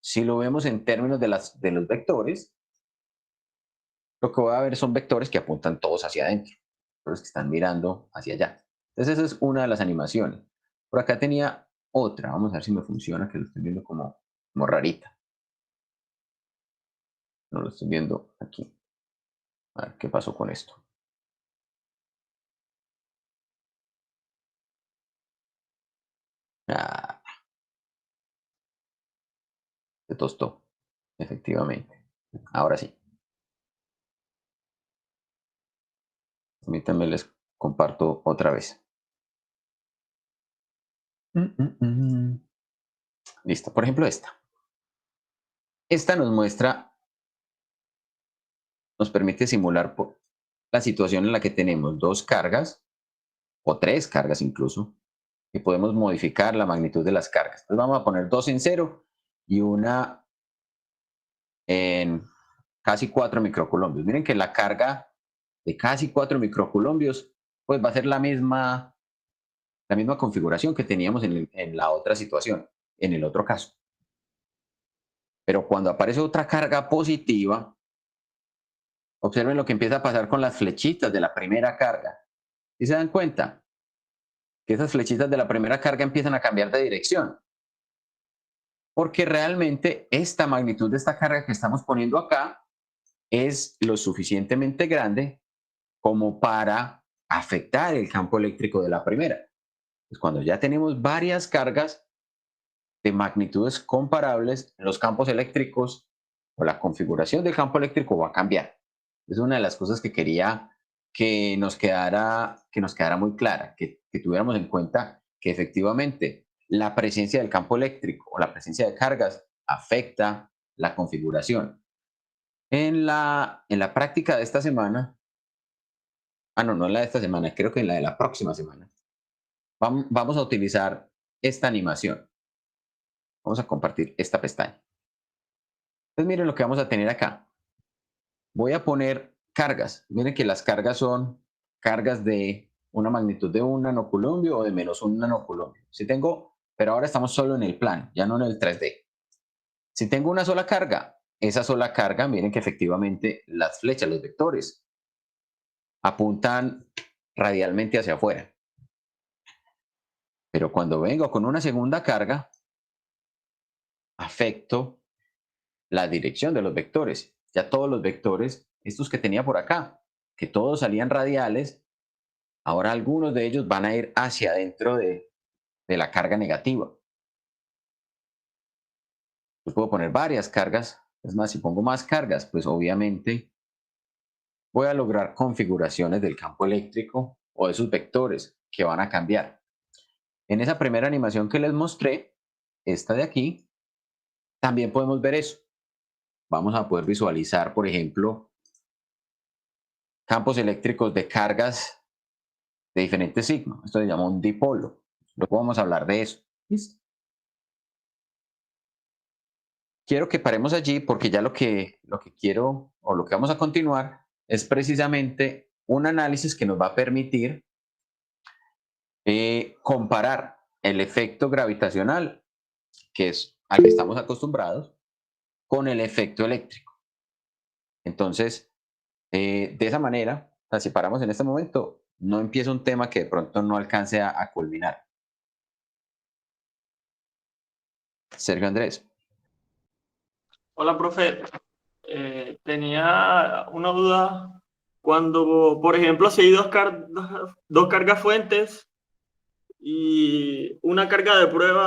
Si lo vemos en términos de los vectores, lo que voy a ver son vectores que apuntan todos hacia adentro, los que están mirando hacia allá. Entonces esa es una de las animaciones. Por acá tenía otra, vamos a ver si me funciona, que lo estoy viendo como rarita. No lo estoy viendo aquí. A ver qué pasó con esto. Ah, se tostó, efectivamente. Ahora sí. Permítanme, les comparto otra vez. Listo, por ejemplo esta. Esta nos muestra, nos permite simular la situación en la que tenemos dos cargas, o tres cargas incluso, y podemos modificar la magnitud de las cargas. Entonces vamos a poner dos en 0 y una en casi 4 microcoulombios. Miren que la carga de casi 4 microcoulombios pues va a ser la misma configuración que teníamos en la otra situación, en el otro caso. Pero cuando aparece otra carga positiva, observen lo que empieza a pasar con las flechitas de la primera carga. ¿Y se dan cuenta? Que esas flechitas de la primera carga empiezan a cambiar de dirección. Porque realmente esta magnitud de esta carga que estamos poniendo acá es lo suficientemente grande como para afectar el campo eléctrico de la primera. Pues cuando ya tenemos varias cargas de magnitudes comparables, los campos eléctricos o la configuración del campo eléctrico va a cambiar. Es una de las cosas que quería que nos quedara muy clara, que tuviéramos en cuenta que efectivamente la presencia del campo eléctrico o la presencia de cargas afecta la configuración. En la práctica de esta semana, no en la de esta semana, creo que en la de la próxima semana, vamos a utilizar esta animación. Vamos a compartir esta pestaña. Entonces miren lo que vamos a tener acá. Voy a poner cargas. Miren que las cargas son cargas de una magnitud de 1 nanocoulombio o de -1 nanocoulombio. Pero ahora estamos solo en el plano, ya no en el 3D. Si tengo una sola carga, esa sola carga, miren que efectivamente las flechas, los vectores, apuntan radialmente hacia afuera. Pero cuando vengo con una segunda carga, afecto la dirección de los vectores. Ya todos los vectores, estos que tenía por acá, que todos salían radiales, ahora algunos de ellos van a ir hacia adentro de la carga negativa. Yo puedo poner varias cargas. Es más, si pongo más cargas, pues obviamente voy a lograr configuraciones del campo eléctrico o de sus vectores que van a cambiar. En esa primera animación que les mostré, esta de aquí, también podemos ver eso. Vamos a poder visualizar, por ejemplo, campos eléctricos de cargas de diferentes signos. Esto se llama un dipolo. Luego vamos a hablar de eso. ¿Listo? Quiero que paremos allí porque ya lo que quiero o lo que vamos a continuar es precisamente un análisis que nos va a permitir comparar el efecto gravitacional, que es al que estamos acostumbrados, con el efecto eléctrico. Entonces, de esa manera, si paramos en este momento, no empieza un tema que de pronto no alcance a culminar. Sergio Andrés. Hola, profe. Tenía una duda. Cuando, por ejemplo, si hay dos cargas fuentes y una carga de prueba